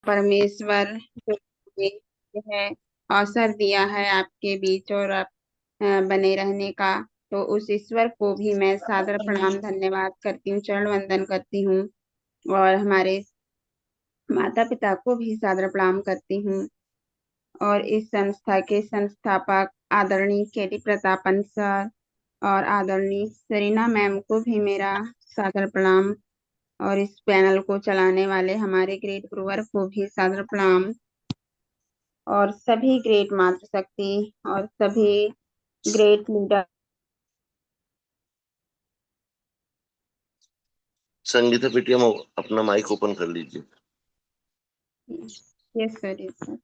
परमेश्वर जो हमें है अवसर दिया है आपके बीच और आप बने रहने का। तो उस ईश्वर को भी मैं सादर प्रणाम धन्यवाद करती हूँ, चरण वंदन करती हूँ। और हमारे माता पिता को भी सादर प्रणाम करती हूँ। और इस संस्था के संस्थापक आदरणीय केटी प्रतापन सर और आदरणीय सरीना मैम को भी मेरा सादर प्रणाम। और इस पैनल को चलाने वाले हमारे ग्रेट गुरुवर को भी सादर प्रणाम। और सभी ग्रेट मातृशक्ति और सभी ग्रेट लीडर। संगीता पेटिया अपना माइक ओपन कर लीजिए। Yes sir, yes sir.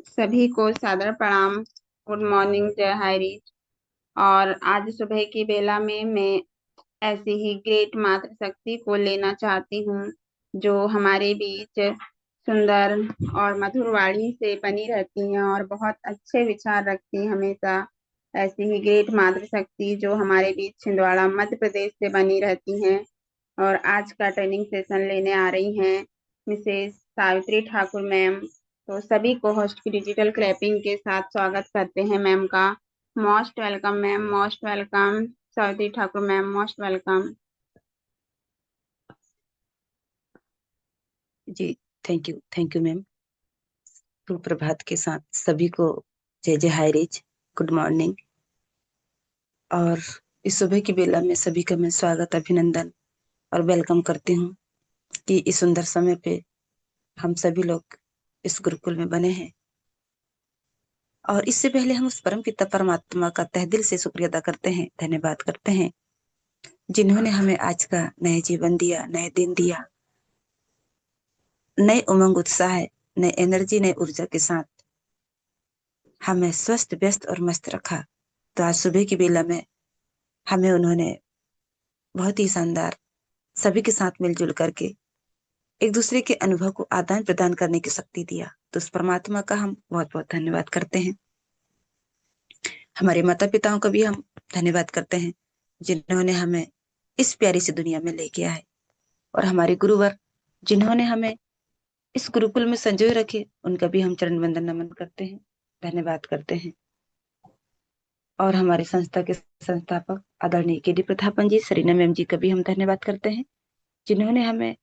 सभी को सादर प्रणाम। गुड मॉर्निंग, जय हायरीच। और आज सुबह की बेला में मैं ऐसी ही ग्रेट मातृशक्ति को लेना चाहती हूँ जो हमारे बीच सुंदर और मधुर वाणी से बनी रहती हैं और बहुत अच्छे विचार रखती हैं हमेशा। ऐसी ही ग्रेट मातृशक्ति जो हमारे बीच छिंदवाड़ा मध्य प्रदेश से बनी रहती हैं और आज का ट्रेनिंग सेशन लेने आ रही हैं मिसेस सावित्री ठाकुर मैम। तो सभी को होस्ट की डिजिटल क्लैपिंग के साथ स्वागत करते हैं मैम का। Most welcome ma'am, most welcome. Savitri Thakur ma'am, most welcome. जी, थैंक यू मैम। सुप्रभात के साथ सभी को जय जय हायरीज, गुड मॉर्निंग। और इस सुबह की बेला में सभी का मैं स्वागत, अभिनंदन और वेलकम करती हूँ कि इस सुंदर समय पे हम सभी लोग इस गुरुकुल में बने हैं। और इससे पहले हम उस परम पिता परमात्मा का तहे दिल से शुक्रिया अदा करते हैं, धन्यवाद करते हैं, जिन्होंने हमें आज का नया जीवन दिया, नए दिन दिया, नए उमंग उत्साह, नए एनर्जी, नए ऊर्जा के साथ हमें स्वस्थ, व्यस्त और मस्त रखा। तो आज सुबह की बेला में हमें उन्होंने बहुत ही शानदार सभी के साथ मिलजुल करके एक दूसरे के अनुभव को आदान प्रदान करने की शक्ति दिया। तो उस परमात्मा का हम बहुत बहुत धन्यवाद करते हैं। हमारे माता पिताओं का भी हम धन्यवाद करते हैं, जिन्होंने हमें इस प्यारी सी दुनिया में लेके आए। और हमारे गुरुवर जिन्होंने हमें इस गुरुकुल में संजोए रखे, उनका भी हम चरण वंदन नमन करते हैं, धन्यवाद करते हैं। और हमारे संस्था के संस्थापक आदरणीय केडी प्रतापन जी, सरीना मैम जी का भी हम धन्यवाद करते हैं, जिन्होंने हमें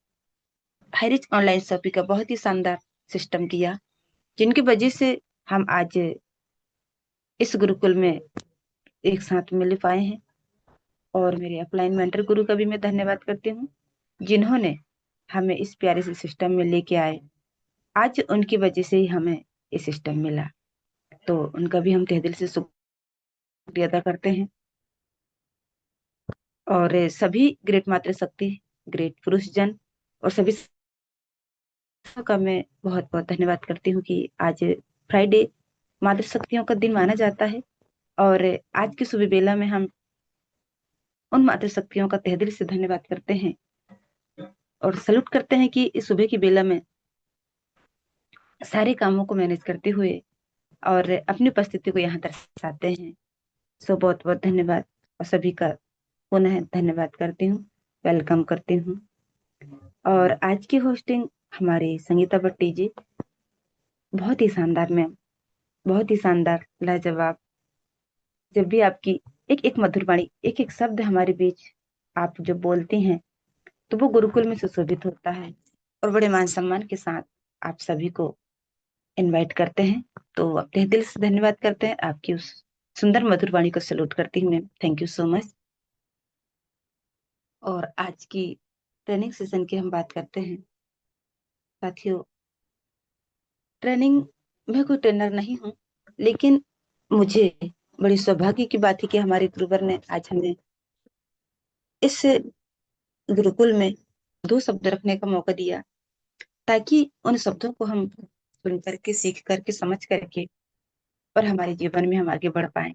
हाईरिच ऑनलाइन शॉपिंग का बहुत ही शानदार सिस्टम किया, जिनकी वजह से हम आज इस गुरुकुल में एक साथ मिल पाए हैं। और मेरे अपलाइन मेंटर गुरु का भी मैं धन्यवाद करती हूँ, जिन्होंने हमें इस प्यारे से सिस्टम में लेके आए। आज उनकी वजह से ही हमें ये सिस्टम मिला, तो उनका भी हम तहे दिल से शुक्रिया अदा करते हैं। और सभी ग्रेट मातृशक्ति, ग्रेट पुरुष जन और सभी का मैं बहुत बहुत धन्यवाद करती हूँ कि आज फ्राइडे मातृशक्तियों का दिन माना जाता है। और आज की सुबह बेला में हम उन मातृशक्तियों का तहे दिल से धन्यवाद करते हैं और सल्यूट करते हैं कि इस सुबह की बेला में सारे कामों को मैनेज करते हुए और अपनी उपस्थिति को यहाँ दर्शाते हैं। सो बहुत बहुत धन्यवाद और सभी का पुनः धन्यवाद करती हूँ, वेलकम करती हूँ। और आज की होस्टिंग हमारी संगीता भट्टी जी, बहुत ही शानदार मैम, बहुत ही शानदार, लाजवाब। जब भी आपकी एक एक मधुर वाणी, एक एक शब्द हमारे बीच आप जो बोलती हैं, तो वो गुरुकुल में सुशोभित होता है और बड़े मान सम्मान के साथ आप सभी को इनवाइट करते हैं। तो अपने दिल से धन्यवाद करते हैं, आपकी उस सुंदर मधुर वाणी को सैल्यूट करती हूँ ma'am, thank you so much. और आज की ट्रेनिंग सेशन की हम बात करते हैं। साथियों, ट्रेनिंग मैं कोई ट्रेनर नहीं हूँ, लेकिन मुझे बड़ी सौभाग्य की बात है कि हमारे गुरुवर ने आज हमें इस गुरुकुल में 2 शब्द रखने का मौका दिया, ताकि उन शब्दों को हम सुन करके, सीख करके, समझ करके और हमारे जीवन में हम आगे बढ़ पाए।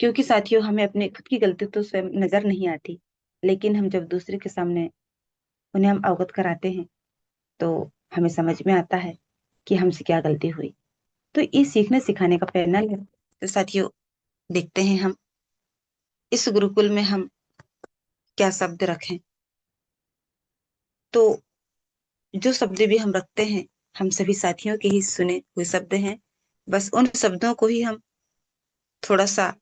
क्योंकि साथियों, हमें अपने खुद की गलती तो स्वयं नजर नहीं आती, लेकिन हम जब दूसरे के सामने उन्हें हम अवगत कराते हैं, तो हमें समझ में आता है कि हमसे क्या गलती हुई। तो ये सीखने सिखाने का पैनल है। तो साथियों, देखते हैं हम इस गुरुकुल में हम क्या शब्द रखें। तो जो शब्द भी हम रखते हैं, हम सभी साथियों के ही सुने हुए शब्द हैं। बस उन शब्दों को ही हम थोड़ा सा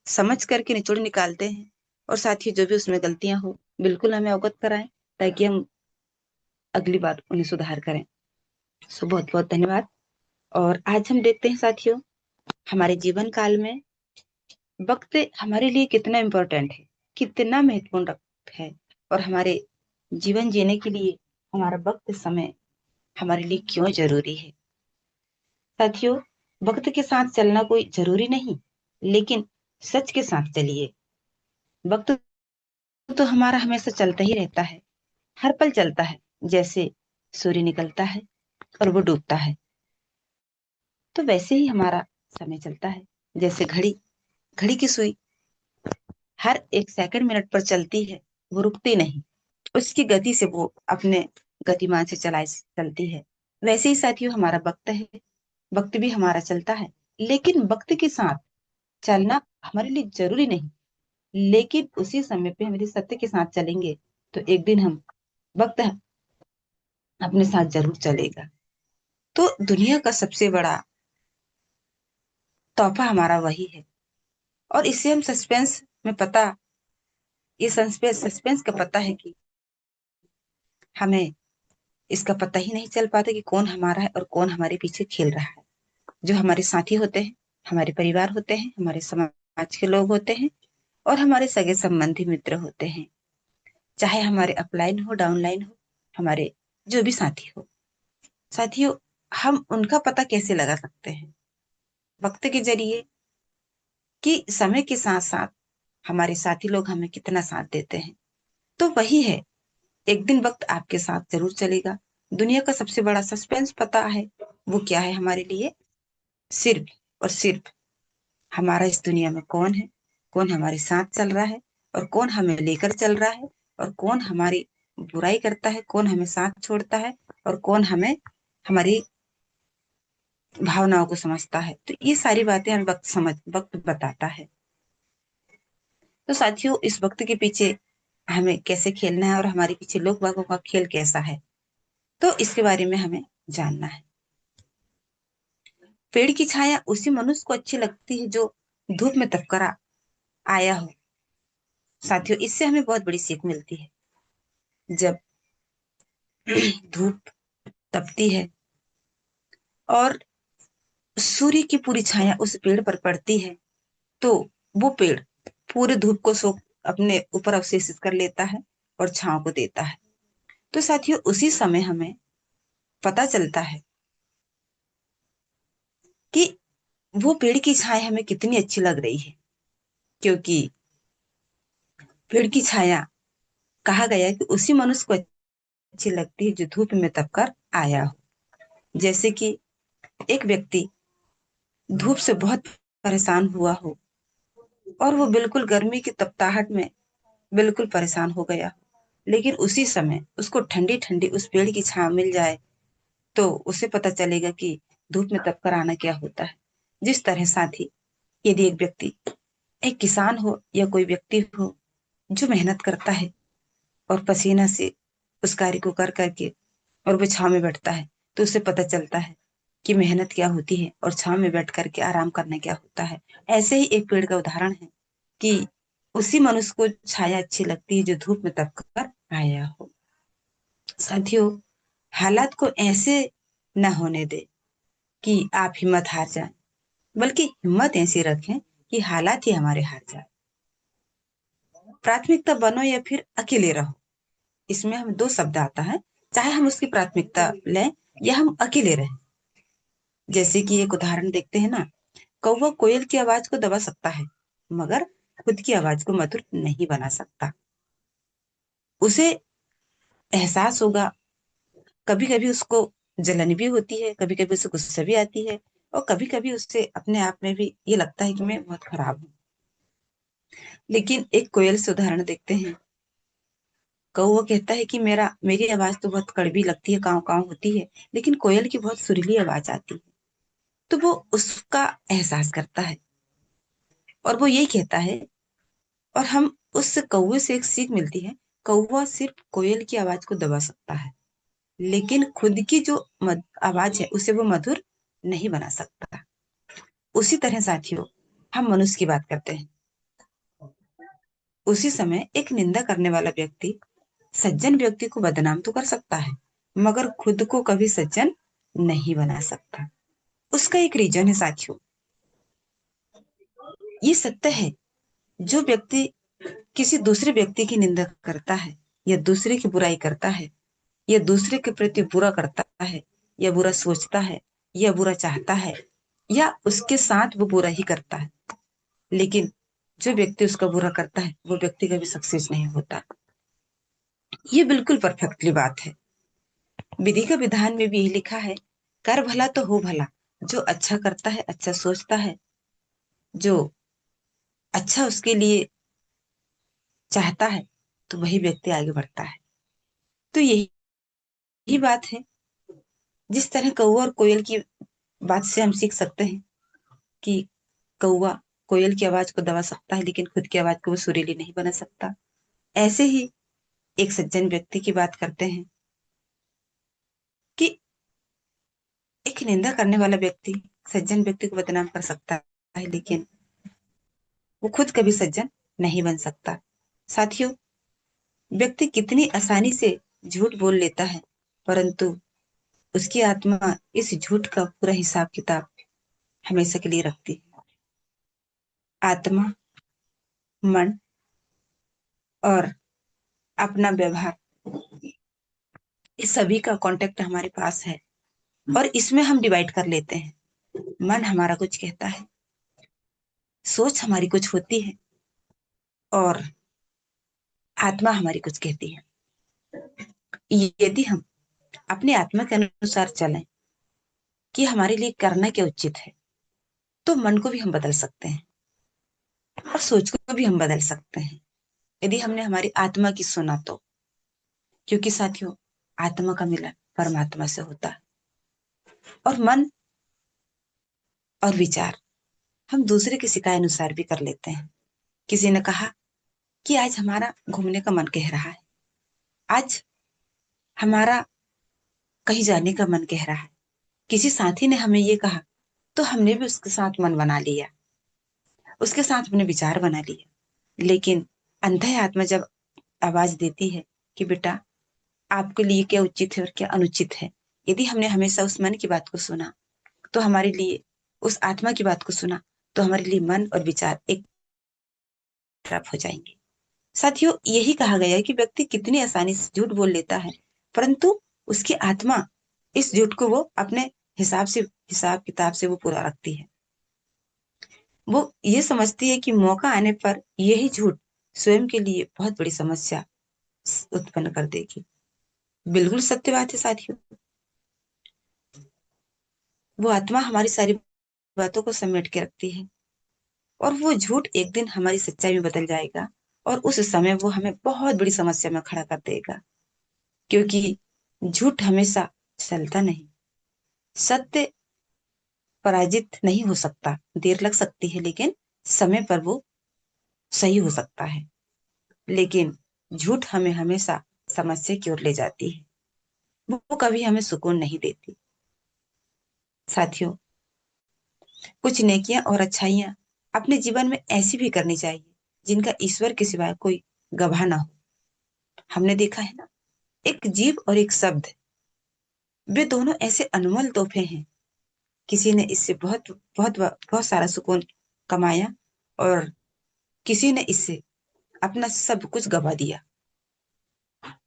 समझ करके निचोड़ निकालते हैं, और साथियों जो भी उसमें गलतियां हो बिल्कुल हमें अवगत कराएं, ताकि हम अगली बार उन्हें सुधार करें। सो बहुत बहुत धन्यवाद। और आज हम देखते हैं साथियों, हमारे जीवन काल में वक्त हमारे लिए कितना इम्पोर्टेंट है, कितना महत्वपूर्ण है, और हमारे जीवन जीने के लिए हमारा वक्त समय हमारे लिए क्यों जरूरी है। साथियों, वक्त के साथ चलना कोई जरूरी नहीं, लेकिन सच के साथ चलिए। वक्त तो हमारा हमेशा चलता ही रहता है, हर पल चलता है। जैसे सूर्य निकलता है और वो डूबता है, तो वैसे ही हमारा समय चलता है। जैसे घड़ी, घड़ी की सुई हर एक सेकंड मिनट पर चलती है, वो रुकती नहीं, उसकी गति से वो अपने गतिमान से चलती है। वैसे ही साथियों हमारा वक्त है, वक्त भी हमारा चलता है, लेकिन वक्त के साथ चलना हमारे लिए जरूरी नहीं। लेकिन उसी समय पे हम यदि सत्य के साथ चलेंगे, तो एक दिन हम वक्त अपने साथ जरूर चलेगा। तो दुनिया का सबसे बड़ा तोहफा हमारा वही है, और इससे हम सस्पेंस में पता, ये सस्पेंस का पता है कि हमें इसका पता ही नहीं चल पाता कि कौन हमारा है और कौन हमारे पीछे खेल रहा है। जो हमारे साथी होते हैं, हमारे परिवार होते हैं, हमारे समाज के लोग होते हैं, और हमारे सगे संबंधी मित्र होते हैं, चाहे हमारे अपलाइन हो डाउनलाइन हो, हमारे जो भी साथी हो। साथियों, हम उनका पता कैसे लगा सकते हैं? वक्त के जरिए, कि समय के साथ साथ हमारे साथी लोग हमें कितना साथ देते हैं। तो वही है, एक दिन वक्त आपके साथ जरूर चलेगा। दुनिया का सबसे बड़ा सस्पेंस पता है वो क्या है हमारे लिए? सिर्फ और सिर्फ हमारा इस दुनिया में कौन है, कौन हमारे साथ चल रहा है, और कौन हमें लेकर चल रहा है, और कौन हमारी बुराई करता है, कौन हमें साथ छोड़ता है, और कौन हमें हमारी भावनाओं को समझता है। तो ये सारी बातें हम वक्त बताता है। तो साथियों, इस वक्त के पीछे हमें कैसे खेलना है, और हमारे पीछे लोग बागों का खेल कैसा है, तो इसके बारे में हमें जानना है। पेड़ की छाया उसी मनुष्य को अच्छी लगती है जो धूप में तपकर आया हो। साथियों, इससे हमें बहुत बड़ी सीख मिलती है। जब धूप तपती है और सूर्य की पूरी छाया उस पेड़ पर पड़ती है, तो वो पेड़ पूरे धूप को सोख अपने ऊपर अवशेषित कर लेता है और छांव को देता है। तो साथियों, उसी समय हमें पता चलता है कि वो पेड़ की छाया हमें कितनी अच्छी लग रही है, क्योंकि पेड़ की छाया कहा गया है कि उसी मनुष्य को अच्छी लगती है जो धूप में तपकर आया हो। जैसे कि एक व्यक्ति धूप से बहुत परेशान हुआ हो, और वो बिल्कुल गर्मी की तपताहट में बिल्कुल परेशान हो गया हो, लेकिन उसी समय उसको ठंडी ठंडी उस पेड़ की छांव मिल जाए, तो उसे पता चलेगा कि धूप में तपकर आना क्या होता है। जिस तरह साथी, यदि एक व्यक्ति, एक किसान हो या कोई व्यक्ति हो जो मेहनत करता है और पसीना से उस कार्य को कर करके और वो छाव में बैठता है, तो उसे पता चलता है कि मेहनत क्या होती है और छाव में बैठ करके आराम करना क्या होता है। ऐसे ही एक पेड़ का उदाहरण है कि उसी मनुष्य को छाया अच्छी लगती है जो धूप में तपकर आया हो। साथियों, हालात को ऐसे न होने दे कि आप हिम्मत हार जाएं, बल्कि हिम्मत ऐसी रखें कि हालात ही हमारे हार जाए। प्राथमिकता बनो या फिर अकेले रहो, इसमें हम दो शब्द आता है, चाहे हम उसकी प्राथमिकता लें या हम अकेले रहें। जैसे कि एक उदाहरण देखते हैं ना, कौवा कोयल की आवाज को दबा सकता है, मगर खुद की आवाज को मधुर नहीं बना सकता। उसे एहसास होगा, कभी कभी उसको जलन भी होती है, कभी कभी उसे गुस्सा भी आती है, और कभी कभी उससे अपने आप में भी ये लगता है कि मैं बहुत खराब हूँ। लेकिन एक कोयल से उदाहरण देखते हैं। कौवा कहता है कि मेरी आवाज तो बहुत कड़वी लगती है, काव काव होती है, लेकिन कोयल की बहुत सुरीली आवाज आती है। तो वो उसका एहसास करता है और वो यही कहता है, और हम उस कौवे से एक सीख मिलती है, कौवा सिर्फ कोयल की आवाज को दबा सकता है, लेकिन खुद की जो आवाज है उसे वो मधुर नहीं बना सकता। उसी तरह साथियों, हम मनुष्य की बात करते हैं। उसी समय एक निंदा करने वाला व्यक्ति सज्जन व्यक्ति को बदनाम तो कर सकता है, मगर खुद को कभी सज्जन नहीं बना सकता। उसका एक रीजन है साथियों। ये सत्य है, जो व्यक्ति किसी दूसरे व्यक्ति की निंदा करता है, या दूसरे की बुराई करता है, या दूसरे के प्रति बुरा करता है, या बुरा सोचता है, या बुरा चाहता है, या उसके साथ वो बुरा ही करता है, लेकिन जो व्यक्ति उसका बुरा करता है वो व्यक्ति कभी सक्सेस नहीं होता। ये बिल्कुल परफेक्टली बात है। विधि का विधान में भी यही लिखा है, कर भला तो हो भला। जो अच्छा करता है, अच्छा सोचता है, जो अच्छा उसके लिए चाहता है, तो वही व्यक्ति आगे बढ़ता है। तो यही बात है। जिस तरह कौवा और कोयल की बात से हम सीख सकते हैं कि कौवा कोयल की आवाज को दबा सकता है, लेकिन खुद की आवाज को वो सुरीली नहीं बना सकता। ऐसे ही एक सज्जन व्यक्ति की बात करते हैं कि एक निंदा करने वाला व्यक्ति सज्जन व्यक्ति को बदनाम कर सकता है, लेकिन वो खुद कभी सज्जन नहीं बन सकता। साथियों, व्यक्ति कितनी आसानी से झूठ बोल लेता है, परंतु उसकी आत्मा इस झूठ का पूरा हिसाब किताब हमेशा के लिए रखती है। आत्मा, मन और अपना व्यवहार, इस सभी का कांटेक्ट हमारे पास है, और इसमें हम डिवाइड कर लेते हैं। मन हमारा कुछ कहता है, सोच हमारी कुछ होती है, और आत्मा हमारी कुछ कहती है। यदि हम अपनी आत्मा के अनुसार चलें कि हमारे लिए करना क्या उचित है, तो मन को भी हम बदल सकते हैं, और सोच को भी हम बदल सकते हैं, यदि हमने हमारी आत्मा की सुना तो। क्योंकि साथियों, आत्मा का मिलन परमात्मा से होता है, और मन और विचार हम दूसरे की सिखाए अनुसार भी कर लेते हैं। किसी ने कहा कि आज हमारा घूमने का मन कह रहा है, आज हमारा कहीं जाने का मन कह रहा है। किसी साथी ने हमें ये कहा, तो हमने भी उसके साथ मन बना लिया, उसके साथ अपने विचार बना लिए। लेकिन अंतः आत्मा जब आवाज देती है कि बेटा, आपके लिए क्या उचित है और क्या अनुचित है, यदि हमने हमेशा उस मन की बात को सुना, तो हमारे लिए उस आत्मा की बात को सुना, तो हमारे लिए मन और विचार एक तरफ हो जाएंगे। साथियों, यही कहा गया है कि व्यक्ति कितनी आसानी से झूठ बोल लेता है, परंतु उसकी आत्मा इस झूठ को वो अपने हिसाब किताब से वो पूरा रखती है। वो ये समझती है कि मौका आने पर यही झूठ स्वयं के लिए बहुत बड़ी समस्या उत्पन्न कर देगी। बिल्कुल सत्य बात है साथियों। वो आत्मा हमारी सारी बातों को समेट के रखती है, और वो झूठ एक दिन हमारी सच्चाई में बदल जाएगा, और उस समय वो हमें बहुत बड़ी समस्या में खड़ा कर देगा। क्योंकि झूठ हमेशा चलता नहीं, सत्य पराजित नहीं हो सकता, देर लग सकती है, लेकिन समय पर वो सही हो सकता है। लेकिन झूठ हमें हमेशा समस्या की ओर ले जाती है, वो कभी हमें सुकून नहीं देती। साथियों, कुछ नेकियां और अच्छाइयां अपने जीवन में ऐसी भी करनी चाहिए जिनका ईश्वर के सिवाय कोई गवाह ना हो। हमने देखा है ना, एक जीव और एक शब्द, वे दोनों ऐसे अनमोल तोहफे हैं। किसी ने इससे बहुत बहुत बहुत सारा सुकून कमाया, और किसी ने इससे अपना सब कुछ गवा दिया।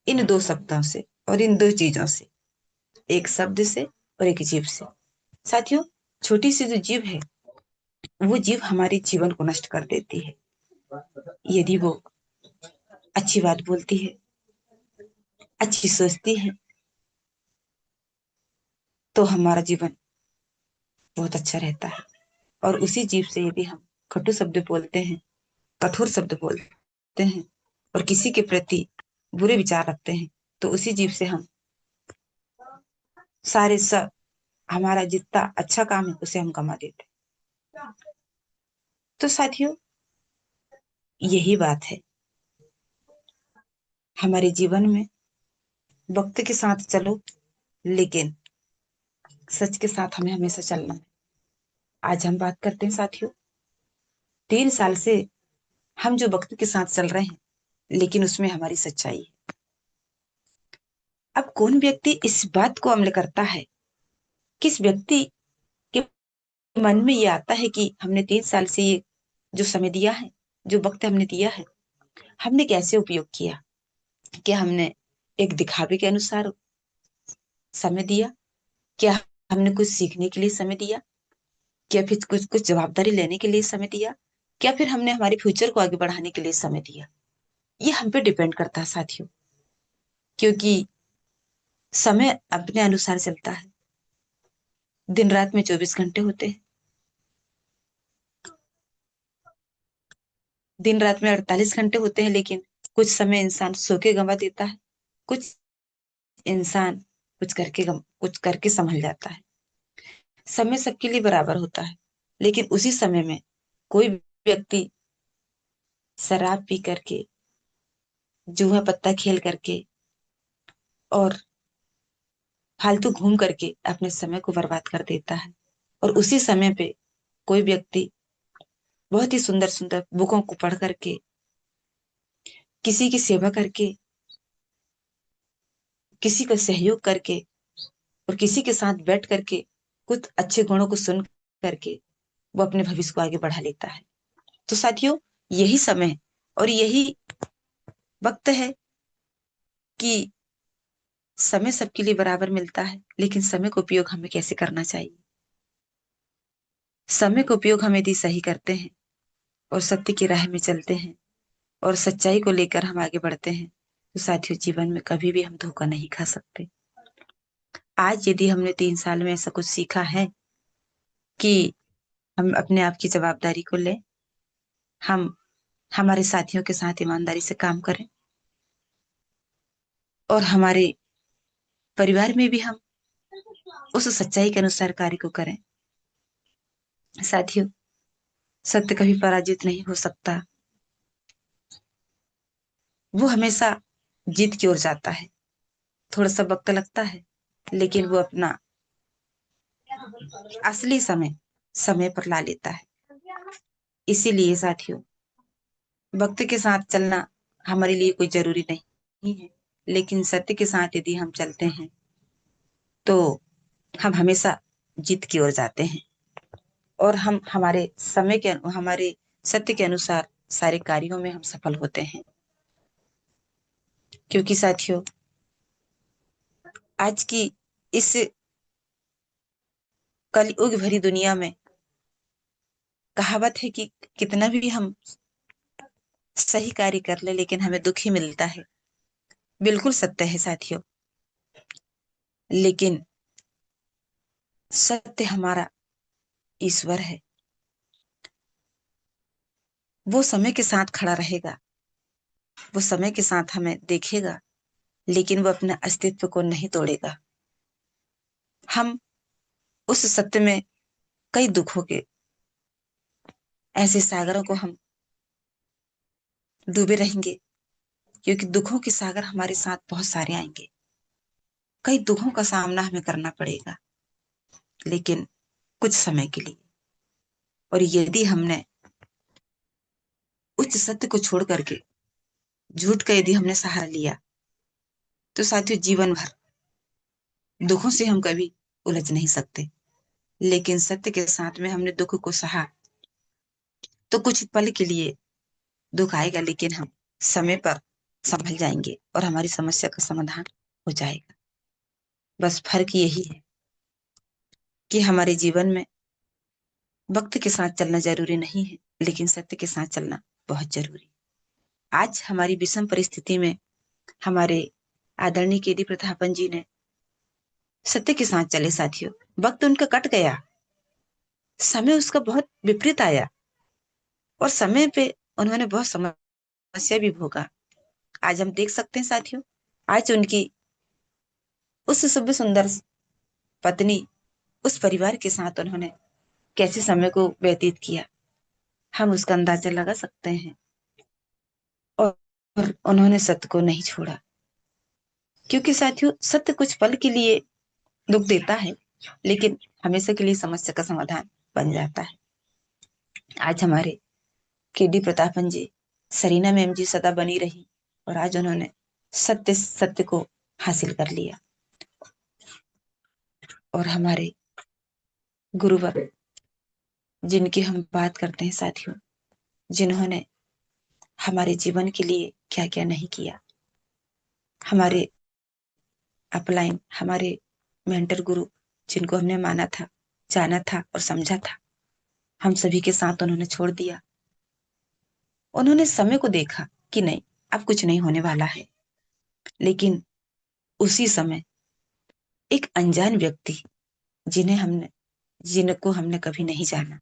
इन दो शब्दों से और इन दो चीजों से, एक शब्द से और एक जीव से। साथियों, छोटी सी जो जीव है, वो जीव हमारे जीवन को नष्ट कर देती है। यदि वो अच्छी बात बोलती है, अच्छी सोचती है, तो हमारा जीवन बहुत अच्छा रहता है। और उसी जीव से यदि हम कटु शब्द बोलते हैं, कठोर शब्द बोलते हैं, और किसी के प्रति बुरे विचार रखते हैं, तो उसी जीव से हम सारे सब, हमारा जितना अच्छा काम है उसे हम कमा देते हैं। तो साथियों, यही बात है। हमारे जीवन में वक्त के साथ चलो, लेकिन सच के साथ हमें हमेशा चलना है। आज हम बात करते हैं साथियों, 3 साल से हम जो वक्त के साथ चल रहे हैं, लेकिन उसमें हमारी सच्चाई है। अब कौन व्यक्ति इस बात को अमल करता है? किस व्यक्ति के मन में ये आता है कि हमने 3 साल से ये जो समय दिया है, जो वक्त हमने दिया है, हमने कैसे उपयोग किया? क्या हमने एक दिखावे के अनुसार समय दिया? क्या हमने कुछ सीखने के लिए समय दिया? क्या फिर कुछ कुछ जवाबदारी लेने के लिए समय दिया? क्या फिर हमने हमारे फ्यूचर को आगे बढ़ाने के लिए समय दिया? ये हम पे डिपेंड करता है साथियों, क्योंकि समय अपने अनुसार चलता है। दिन रात में 24 घंटे होते हैं, दिन रात में 48 घंटे होते हैं, लेकिन कुछ समय इंसान सो के गंवा देता है, कुछ इंसान कुछ करके संभल जाता है। समय सबके लिए बराबर होता है, लेकिन उसी समय में कोई व्यक्ति शराब पी करके, जुआ पत्ता खेल करके और फालतू घूम करके अपने समय को बर्बाद कर देता है। और उसी समय पे कोई व्यक्ति बहुत ही सुंदर सुंदर बुकों को पढ़ करके, किसी की सेवा करके, किसी का सहयोग करके और किसी के साथ बैठ करके कुछ अच्छे गुणों को सुन करके वो अपने भविष्य को आगे बढ़ा लेता है। तो साथियों, यही समय और यही वक्त है कि समय सबके लिए बराबर मिलता है, लेकिन समय का उपयोग हमें कैसे करना चाहिए? समय का उपयोग हम यदि सही करते हैं और सत्य की राह में चलते हैं और सच्चाई को लेकर हम आगे बढ़ते हैं, तो साथियों जीवन में कभी भी हम धोखा नहीं खा सकते। आज यदि हमने 3 साल में ऐसा कुछ सीखा है कि हम अपने आप की जवाबदारी को लें, हम हमारे साथियों के साथ ईमानदारी से काम करें और हमारे परिवार में भी हम उस सच्चाई के अनुसार कार्य को करें। साथियों, सत्य कभी पराजित नहीं हो सकता, वो हमेशा जीत की ओर जाता है। थोड़ा सा वक्त लगता है, लेकिन वो अपना असली समय समय पर ला लेता है। इसीलिए साथियों, वक्त के साथ चलना हमारे लिए कोई जरूरी नहीं है, लेकिन सत्य के साथ यदि हम चलते हैं तो हम हमेशा जीत की ओर जाते हैं और हम हमारे सत्य के अनुसार सारे कार्यों में हम सफल होते हैं। क्योंकि साथियों, आज की इस कलयुग भरी दुनिया में कहावत है कि कितना भी हम सही कार्य कर ले, लेकिन हमें दुख ही मिलता है। बिल्कुल सत्य है साथियों, लेकिन सत्य हमारा ईश्वर है। वो समय के साथ खड़ा रहेगा, वो समय के साथ हमें देखेगा, लेकिन वो अपने अस्तित्व को नहीं तोड़ेगा। हम उस सत्य में कई दुखों के ऐसे सागरों को हम डूबे रहेंगे, क्योंकि दुखों के सागर हमारे साथ बहुत सारे आएंगे। कई दुखों का सामना हमें करना पड़ेगा, लेकिन कुछ समय के लिए। और यदि हमने उच्च सत्य को छोड़ करके झूठ का यदि हमने सहारा लिया, तो साथियों जीवन भर दुखों से हम कभी उलझ नहीं सकते। लेकिन सत्य के साथ में हमने दुख को सहा, तो कुछ पल के लिए दुख आएगा, लेकिन हम समय पर संभल जाएंगे और हमारी समस्या का समाधान हो जाएगा। बस फर्क यही है कि हमारे जीवन में वक्त के साथ चलना जरूरी नहीं है, लेकिन सत्य के साथ चलना बहुत जरूरी है। आज हमारी विषम परिस्थिति में हमारे आदरणीय केडी प्रतापन जी ने सत्य के साथ चले साथियों। वक्त उनका कट गया, समय उसका बहुत विपरीत आया और समय पे उन्होंने बहुत समस्या भी भोगा। आज हम देख सकते हैं साथियों, आज उनकी उस शुभ सुंदर पत्नी, उस परिवार के साथ उन्होंने कैसे समय को व्यतीत किया, हम उसका अंदाजा लगा सकते हैं। और उन्होंने सत्य को नहीं छोड़ा, क्योंकि साथियों सत्य कुछ पल के लिए दुख देता है, लेकिन हमेशा के लिए समस्या का समाधान बन जाता है। आज हमारे केडी प्रतापन जी, सरीना मैम जी सदा बनी रही, और आज उन्होंने सत्य सत्य को हासिल कर लिया। और हमारे गुरुवर जिनकी हम बात करते हैं साथियों, जिन्होंने हमारे जीवन के लिए क्या क्या नहीं किया, हमारे अपलाइन, हमारे मेंटर गुरु, जिनको हमने माना था, जाना था और समझा था, हम सभी के साथ उन्होंने छोड़ दिया। उन्होंने समय को देखा कि नहीं, अब कुछ नहीं होने वाला है, लेकिन उसी समय एक अनजान व्यक्ति, जिनको हमने कभी नहीं जाना,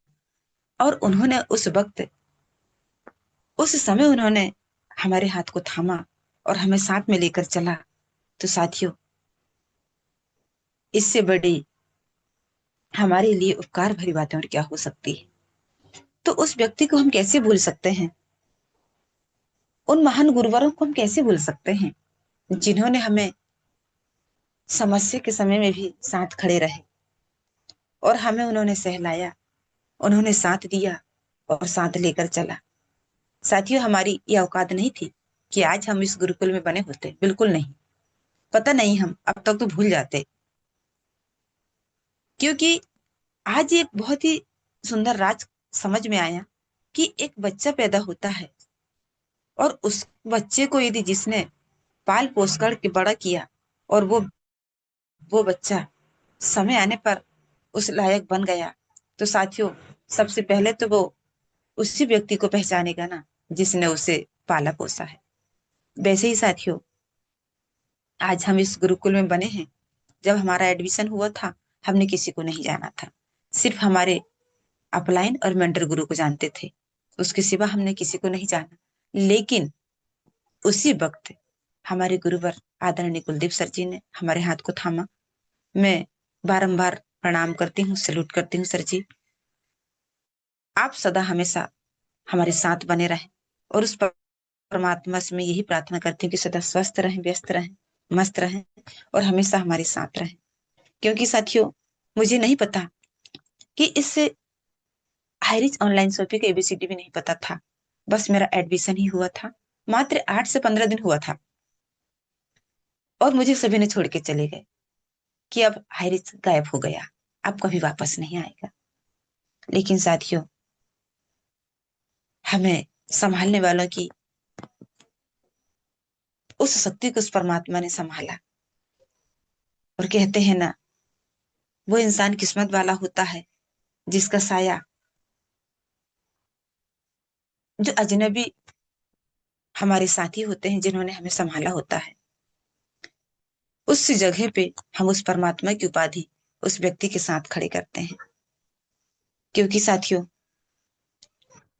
और उन्होंने उस वक्त, उस समय उन्होंने हमारे हाथ को थामा और हमें साथ में लेकर चला। तो साथियों, इससे बड़ी हमारे लिए उपकार भरी बातें और क्या हो सकती है। तो उस व्यक्ति को हम कैसे भूल सकते हैं, उन महान गुरुवरों को हम कैसे भूल सकते हैं, जिन्होंने हमें समस्या के समय में भी साथ खड़े रहे और हमें उन्होंने सहलाया, उन्होंने साथ दिया और साथ लेकर चला। साथियों, हमारी ये औकात नहीं थी कि आज हम इस गुरुकुल में बने होते, बिल्कुल नहीं। पता नहीं, हम अब तक तो भूल जाते, क्योंकि आज एक बहुत ही सुंदर राज समझ में आया कि एक बच्चा पैदा होता है और उस बच्चे को यदि जिसने पाल पोस कर के बड़ा किया और वो बच्चा समय आने पर उस लायक बन गया, तो साथियों, सबसे पहले तो वो उसी व्यक्ति को पहचानेगा ना, जिसने उसे पाला पोसा है। वैसे ही साथियों, आज हम इस गुरुकुल में बने हैं। जब हमारा एडमिशन हुआ था, हमने किसी को नहीं जाना था, सिर्फ हमारे अपलाइन और मेंटर गुरु को जानते थे, उसके सिवा हमने किसी को नहीं जाना। लेकिन उसी वक्त हमारे गुरुवर आदरणीय कुलदीप सर जी ने हमारे हाथ को थामा। मैं बारंबार प्रणाम करती हूँ, सैल्यूट करती हूँ सर जी। आप सदा हमेशा हमारे साथ बने रहें, और उस परमात्मा से मैं यही प्रार्थना करती हूँ कि सदा स्वस्थ रहें, व्यस्त रहें, मस्त रहें और हमेशा हमारे साथ रहें। क्योंकि साथियों, मुझे नहीं पता कि इससे हाईरिच ऑनलाइन शॉपिंग का एबीसीडी भी नहीं पता था। बस मेरा एडमिशन ही हुआ था, मात्र 8 से 15 दिन हुआ था, और मुझे सभी ने छोड़ के चले गए कि अब हाईरिच गायब हो गया, अब कभी वापस नहीं आएगा। लेकिन साथियों, हमें संभालने वालों की उस शक्ति को उस परमात्मा ने संभाला। और कहते हैं ना, वो इंसान किस्मत वाला होता है जिसका साया जो अजनबी हमारे साथी होते हैं, जिन्होंने हमें संभाला होता है, उस जगह पे हम उस परमात्मा की उपाधि उस व्यक्ति के साथ खड़े करते हैं। क्योंकि साथियों,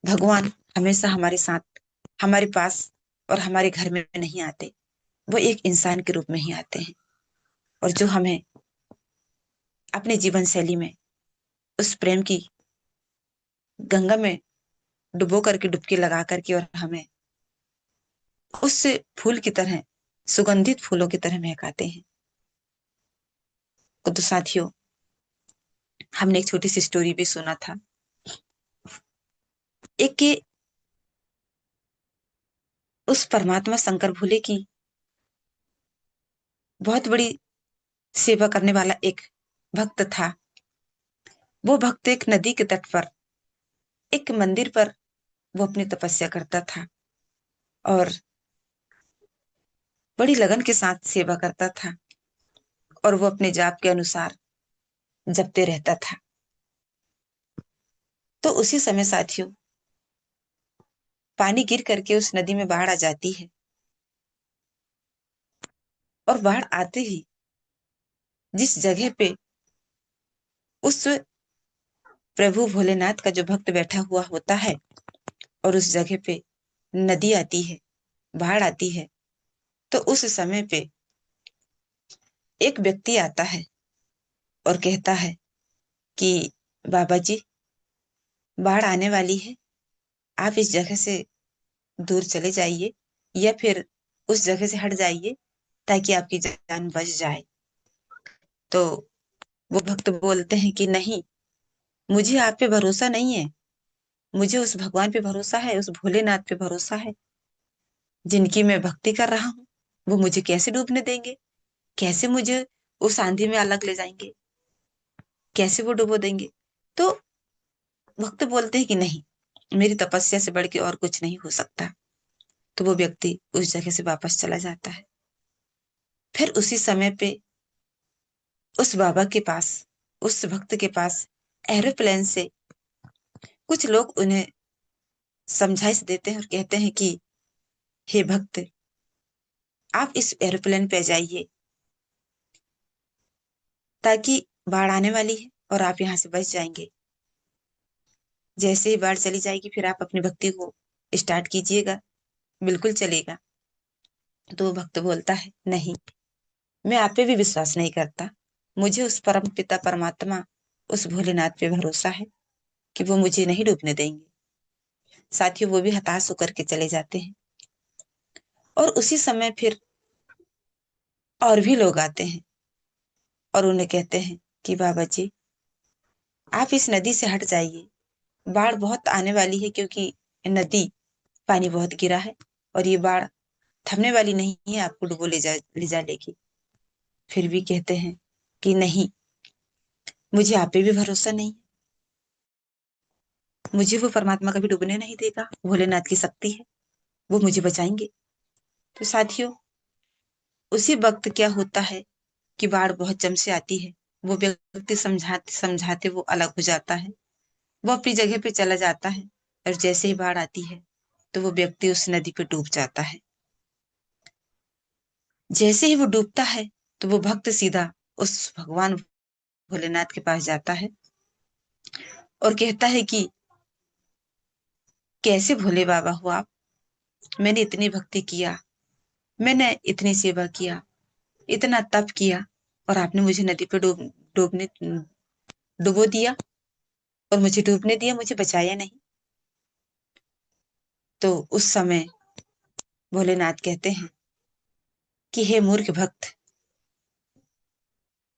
भगवान हमेशा हमारे साथ, हमारे पास और हमारे घर में नहीं आते, वो एक इंसान के रूप में ही आते हैं, और जो हमें अपने जीवन शैली में उस प्रेम की गंगा में डुबो करके, डुबकी लगा करके, और हमें उस फूल की तरह, सुगंधित फूलों की तरह महकाते हैं। तो साथियों, हमने एक छोटी सी स्टोरी भी सुना था, एक कि उस परमात्मा शंकर भोले की बहुत बड़ी सेवा करने वाला एक भक्त था। वो भक्त एक नदी के तट पर, एक मंदिर पर वो अपनी तपस्या करता था, और बड़ी लगन के साथ सेवा करता था, और वो अपने जाप के अनुसार जपते रहता था। तो उसी समय साथियों, पानी गिर करके उस नदी में बाढ़ आ जाती है, और बाढ़ आते ही जिस जगह पे उस प्रभु भोलेनाथ का जो भक्त बैठा हुआ होता है, और उस जगह पे नदी आती है, बाढ़ आती है, तो उस समय पे एक व्यक्ति आता है और कहता है कि बाबा जी, बाढ़ आने वाली है, आप इस जगह से दूर चले जाइए, या फिर उस जगह से हट जाइए, ताकि आपकी जान बच जाए। तो वो भक्त बोलते हैं कि नहीं, मुझे आप पे भरोसा नहीं है, मुझे उस भगवान पे भरोसा है, उस भोलेनाथ पे भरोसा है जिनकी मैं भक्ति कर रहा हूँ। वो मुझे कैसे डूबने देंगे, कैसे मुझे उस आंधी में अलग ले जाएंगे, कैसे वो डुबो देंगे। तो भक्त बोलते हैं कि नहीं, मेरी तपस्या से बढ़ के और कुछ नहीं हो सकता। तो वो व्यक्ति उस जगह से वापस चला जाता है। फिर उसी समय पे उस बाबा के पास, उस भक्त के पास एरोप्लेन से कुछ लोग उन्हें समझाइश देते हैं और कहते हैं कि हे भक्त, आप इस एरोप्लेन पे जाइए, ताकि बाढ़ आने वाली है और आप यहाँ से बच जाएंगे। जैसे ही बाढ़ चली जाएगी फिर आप अपनी भक्ति को स्टार्ट कीजिएगा, बिल्कुल चलेगा। तो वो भक्त बोलता है नहीं, मैं आप पे भी विश्वास नहीं करता, मुझे उस परम पिता परमात्मा, उस भोलेनाथ पे भरोसा है कि वो मुझे नहीं डूबने देंगे। साथियों, वो भी हताश होकर के चले जाते हैं। और उसी समय फिर और भी लोग आते हैं और उन्हें कहते हैं कि बाबा जी, आप इस नदी से हट जाइए, बाढ़ बहुत आने वाली है, क्योंकि नदी पानी बहुत गिरा है और ये बाढ़ थमने वाली नहीं है, आपको डुबो ले जा लेगी। फिर भी कहते हैं कि नहीं, मुझे आप पे भी भरोसा नहीं, मुझे वो परमात्मा कभी डूबने नहीं देगा, भोलेनाथ की शक्ति है, वो मुझे बचाएंगे। तो साथियों, उसी वक्त क्या होता है कि बाढ़ बहुत जम से आती है। वो व्यक्ति समझाते समझाते वो अलग हो जाता है, वो अपनी जगह पे चला जाता है। और जैसे ही बाढ़ आती है तो वो व्यक्ति उस नदी पे डूब जाता है। जैसे ही वो डूबता है तो वो भक्त सीधा उस भगवान भोलेनाथ के पास जाता है और कहता है कि कैसे भोले बाबा हो आप, मैंने इतनी भक्ति किया, मैंने इतनी सेवा किया, इतना तप किया, और आपने मुझे नदी पे डूबने डुबो दिया और मुझे डूबने दिया, मुझे बचाया नहीं। तो उस समय भोलेनाथ कहते हैं कि हे मूर्ख भक्त,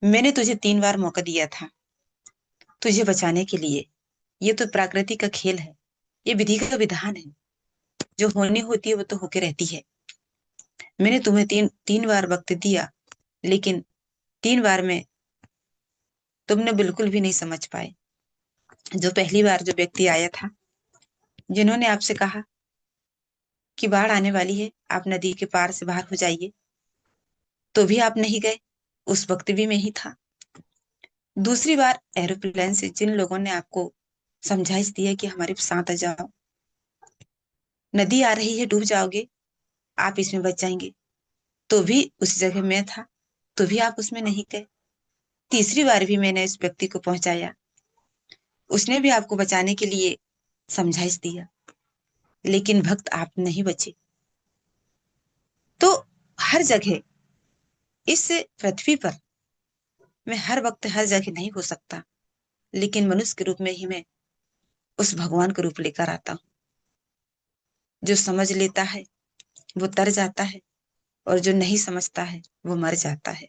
मैंने तुझे 3 बार मौका दिया था तुझे बचाने के लिए। ये तो प्रकृति का खेल है, ये विधि का विधान है, जो होनी होती है वो तो होके रहती है। मैंने तुम्हें तीन तीन बार वक्त दिया, लेकिन 3 बार में तुमने बिल्कुल भी नहीं समझ पाए। जो पहली बार जो व्यक्ति आया था, जिन्होंने आपसे कहा कि बाढ़ आने वाली है, आप नदी के पार से बाहर हो जाइए, तो भी आप नहीं गए, उस वक्त भी मैं ही था। दूसरी बार एरोप्लेन से जिन लोगों ने आपको समझाइश दिया कि हमारे साथ आ जाओ, नदी आ रही है, डूब जाओगे, आप इसमें बच जाएंगे, तो भी उस जगह मैं था, तो भी आप उसमें नहीं गए। तीसरी बार भी मैंने इस व्यक्ति को पहुंचाया, उसने भी आपको बचाने के लिए समझाइश दिया, लेकिन भक्त आप नहीं बचे। तो हर जगह, इस पृथ्वी पर मैं हर वक्त हर जगह नहीं हो सकता, लेकिन मनुष्य के रूप में ही मैं उस भगवान का रूप लेकर आता हूँ। जो समझ लेता है वो तर जाता है, और जो नहीं समझता है वो मर जाता है।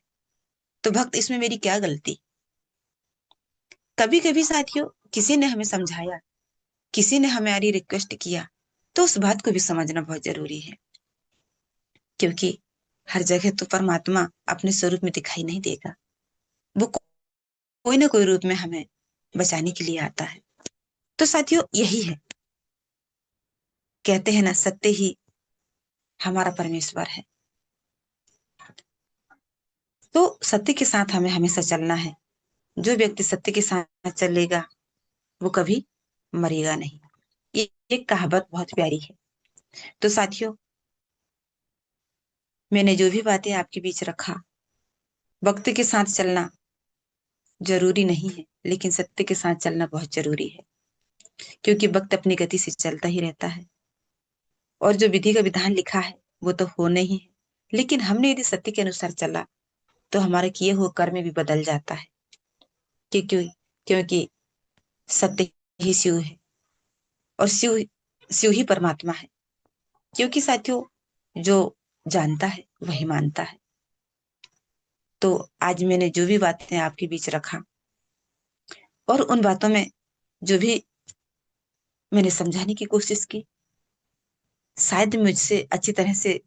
तो भक्त, इसमें मेरी क्या गलती? कभी कभी साथियों, किसी ने हमें समझाया, किसी ने हमारी रिक्वेस्ट किया, तो उस बात को भी समझना बहुत जरूरी है, क्योंकि हर जगह तो परमात्मा अपने स्वरूप में दिखाई नहीं देगा। वो कोई ना कोई रूप में हमें बचाने के लिए आता है। तो साथियों, यही है, कहते हैं ना, सत्य ही हमारा परमेश्वर है। तो सत्य के साथ हमें हमेशा चलना है। जो व्यक्ति सत्य के साथ चलेगा वो कभी मरेगा नहीं। ये एक कहावत बहुत प्यारी है। तो साथियों, मैंने जो भी बातें आपके बीच रखा, वक्त के साथ चलना जरूरी नहीं है, लेकिन सत्य के साथ चलना बहुत जरूरी है, क्योंकि वक्त अपनी गति से चलता ही रहता है, और जो विधि का विधान लिखा है वो तो होना ही है। लेकिन हमने यदि सत्य के अनुसार चला तो हमारे किए हुए कर्म भी बदल जाता है। क्यों? क्योंकि सत्य ही शिव है, और शिव शिव ही परमात्मा है। क्योंकि साथियों, जो जानता है वही मानता है। तो आज मैंने जो भी बातें आपके बीच रखा, और उन बातों में जो भी मैंने समझाने की कोशिश की, शायद मुझसे अच्छी तरह से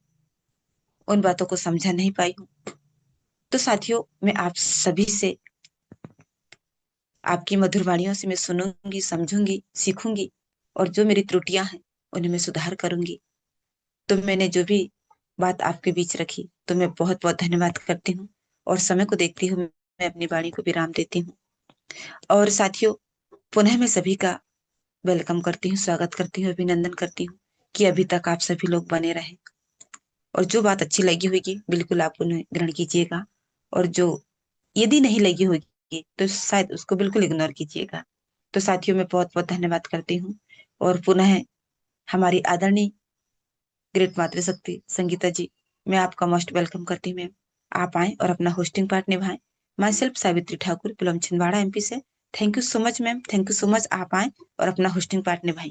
उन बातों को समझा नहीं पाई हूँ। तो साथियों, मैं आप सभी से, आपकी मधुर वाणियों से मैं सुनूंगी, समझूंगी, सीखूंगी, और जो मेरी त्रुटियां हैं उन्हें मैं सुधार करूंगी। तो मैंने जो भी बात आपके बीच रखी, तो मैं बहुत बहुत धन्यवाद करती हूँ, और समय को देखती हूँ मैं अपनी वाणी को विराम देती हूँ। और साथियों, पुनः मैं सभी का वेलकम करती हूँ, स्वागत करती हूँ, अभिनंदन करती हूँ कि अभी तक आप सभी लोग बने रहे। और जो बात अच्छी लगी होगी बिल्कुल आप उन्हें ग्रहण कीजिएगा, और जो यदि नहीं लगी होगी तो शायद उसको बिल्कुल इग्नोर कीजिएगा। तो साथियों, मैं बहुत बहुत धन्यवाद करती हूँ, और पुनः हमारी आदरणीय ग्रेट मातृशक्ति संगीता जी, मैं आपका मोस्ट वेलकम करती हूँ मैम। आप आए और अपना होस्टिंग पार्ट निभाएं। माई सेल्फ सावित्री ठाकुर, पिलम छिंदवाड़ा एमपी से। Thank you so much ma'am, thank you so much. आप आए और अपना होस्टिंग पार्ट निभाएं।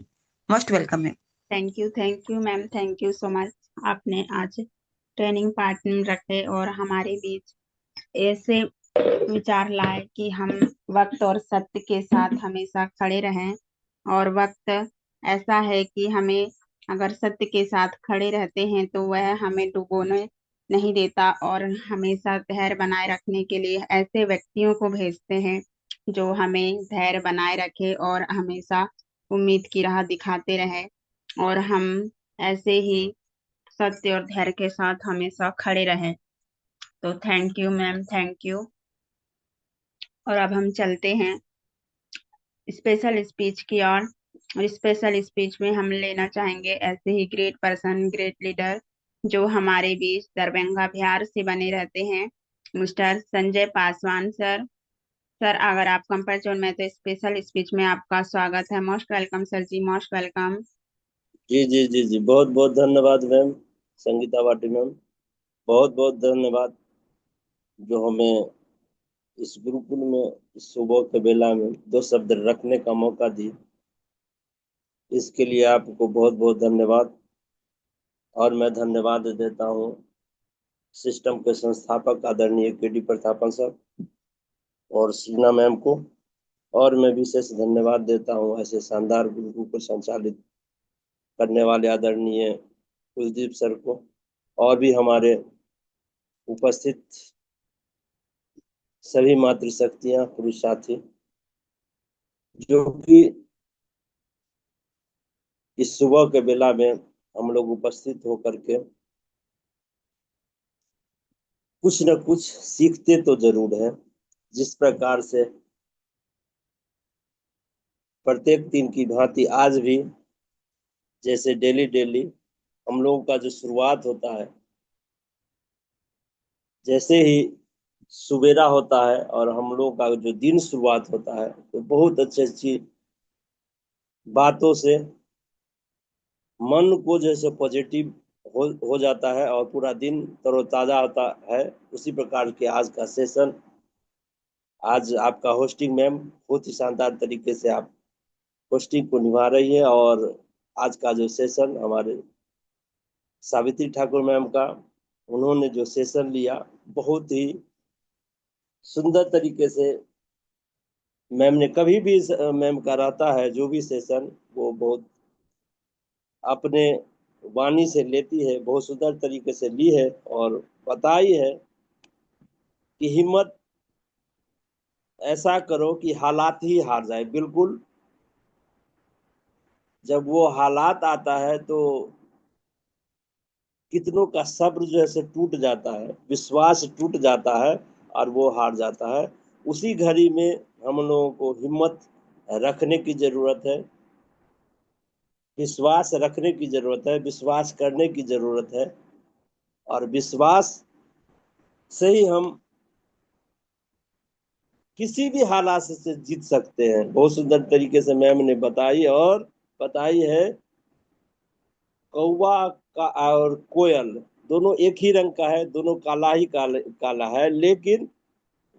Most welcome ma'am. Thank you ma'am, thank you so much. आपने आज ट्रेनिंग पार्टनर रखे और हमारे बीच ऐसे विचार लाए कि हम वक्त और सत्य के साथ हमेशा खड़े रहें। और वक्त ऐसा है कि हमें अगर सत्य के साथ खड़े रहते हैं तो वह हमें डुबोने नहीं देता, और हमेशा धैर्य बनाए रखने के लिए ऐसे व्यक्तियों को भेजते हैं जो हमें धैर्य बनाए रखे और हमेशा उम्मीद की राह दिखाते रहे। और हम ऐसे ही सत्य और धैर्य के साथ हमेशा खड़े रहें। तो thank you ma'am, thank you. और अब हम चलते हैं स्पेशल स्पीच की ओर। और स्पेशल स्पीच में हम लेना चाहेंगे ऐसे ही ग्रेट पर्सन, ग्रेट लीडर जो हमारे बीच दरभंगा बिहार से बने रहते हैं, mister Sanjay Paswan sir. Sir, अगर आप कंफर्ट जोन में, तो स्पेशल स्पीच में आपका स्वागत है। मोस्ट वेलकम सर जी, मोस्ट वेलकम। जी जी जी जी, बहुत बहुत धन्यवाद मैम, संगीता वाटी मैम। बहुत बहुत धन्यवाद जो हमें इस गुरुकुल में इस सुबह के बेला में दो शब्द रखने का मौका दिए। इसके लिए आपको बहुत बहुत धन्यवाद। और मैं धन्यवाद देता हूँ सिस्टम के संस्थापक आदरणीय के.डी. प्रतापन सर और शीना मैम को। और मैं विशेष धन्यवाद देता हूँ ऐसे शानदार गुरुकुल को संचालित करने वाले आदरणीय कुलदीप सर को, और भी हमारे उपस्थित सभी मातृशक्तियां, पुरुष साथी जो कि इस सुबह के बेला में हम लोग उपस्थित होकर के कुछ न कुछ सीखते तो जरूर है। जिस प्रकार से प्रत्येक दिन की भांति आज भी जैसे डेली डेली हम लोगों का जो शुरुआत होता है, जैसे ही सुबेरा होता है और हम लोगों का जो दिन शुरुआत होता है, तो बहुत अच्छी अच्छी बातों से मन को जैसे पॉजिटिव हो जाता है और पूरा दिन तरोताजा होता है। उसी प्रकार के आज का सेशन, आज आपका होस्टिंग मैम बहुत ही शानदार तरीके से आप होस्टिंग को निभा रही है। और आज का जो सेशन हमारे सावित्री ठाकुर मैम का, उन्होंने जो सेशन लिया बहुत ही सुंदर तरीके से मैम ने, कभी भी मैम का रहता है जो भी सेशन, वो बहुत अपने वाणी से लेती है, बहुत सुंदर तरीके से ली है और बताई है कि हिम्मत ऐसा करो कि हालात ही हार जाए। बिल्कुल, जब वो हालात आता है तो कितनों का सब्र जो है से टूट जाता है, विश्वास टूट जाता है और वो हार जाता है। उसी घड़ी में हम लोगों को हिम्मत रखने की जरूरत है, विश्वास रखने की जरूरत है, विश्वास करने की जरूरत है। और विश्वास से ही हम किसी भी हालात से जीत सकते हैं। बहुत सुंदर तरीके से मैम ने बताई, और बताई है कौवा का और कोयल दोनों एक ही रंग का है, दोनों काला ही काला है, लेकिन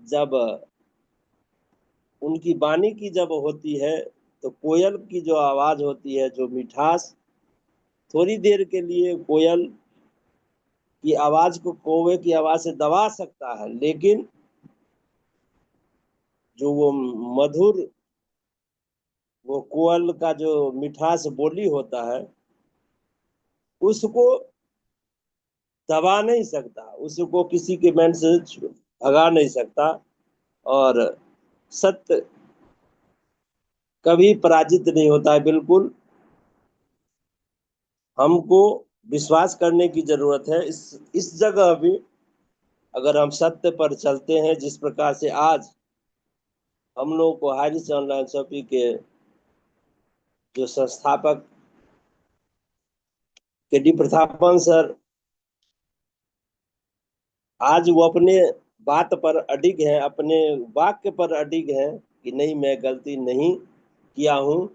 जब उनकी वाणी की जब होती है तो कोयल की जो आवाज होती है, जो मिठास, थोड़ी देर के लिए कोयल की आवाज को कौवे की आवाज से दबा सकता है, लेकिन जो वो मधुर वो कोयल का जो मिठास बोली होता है, उसको दबा नहीं सकता, उसको किसी के मन से भगा नहीं सकता। और सत्य कभी पराजित नहीं होता है, बिल्कुल। हमको विश्वास करने की जरूरत है इस जगह भी। अगर हम सत्य पर चलते हैं, जिस प्रकार से आज हम लोग को हारिस ऑनलाइन शॉपिंग के जो संस्थापक के डी प्रतापन सर, आज वो अपने बात पर अडिग हैं, अपने वाक्य पर अडिग हैं कि नहीं, मैं गलती नहीं किया हूं।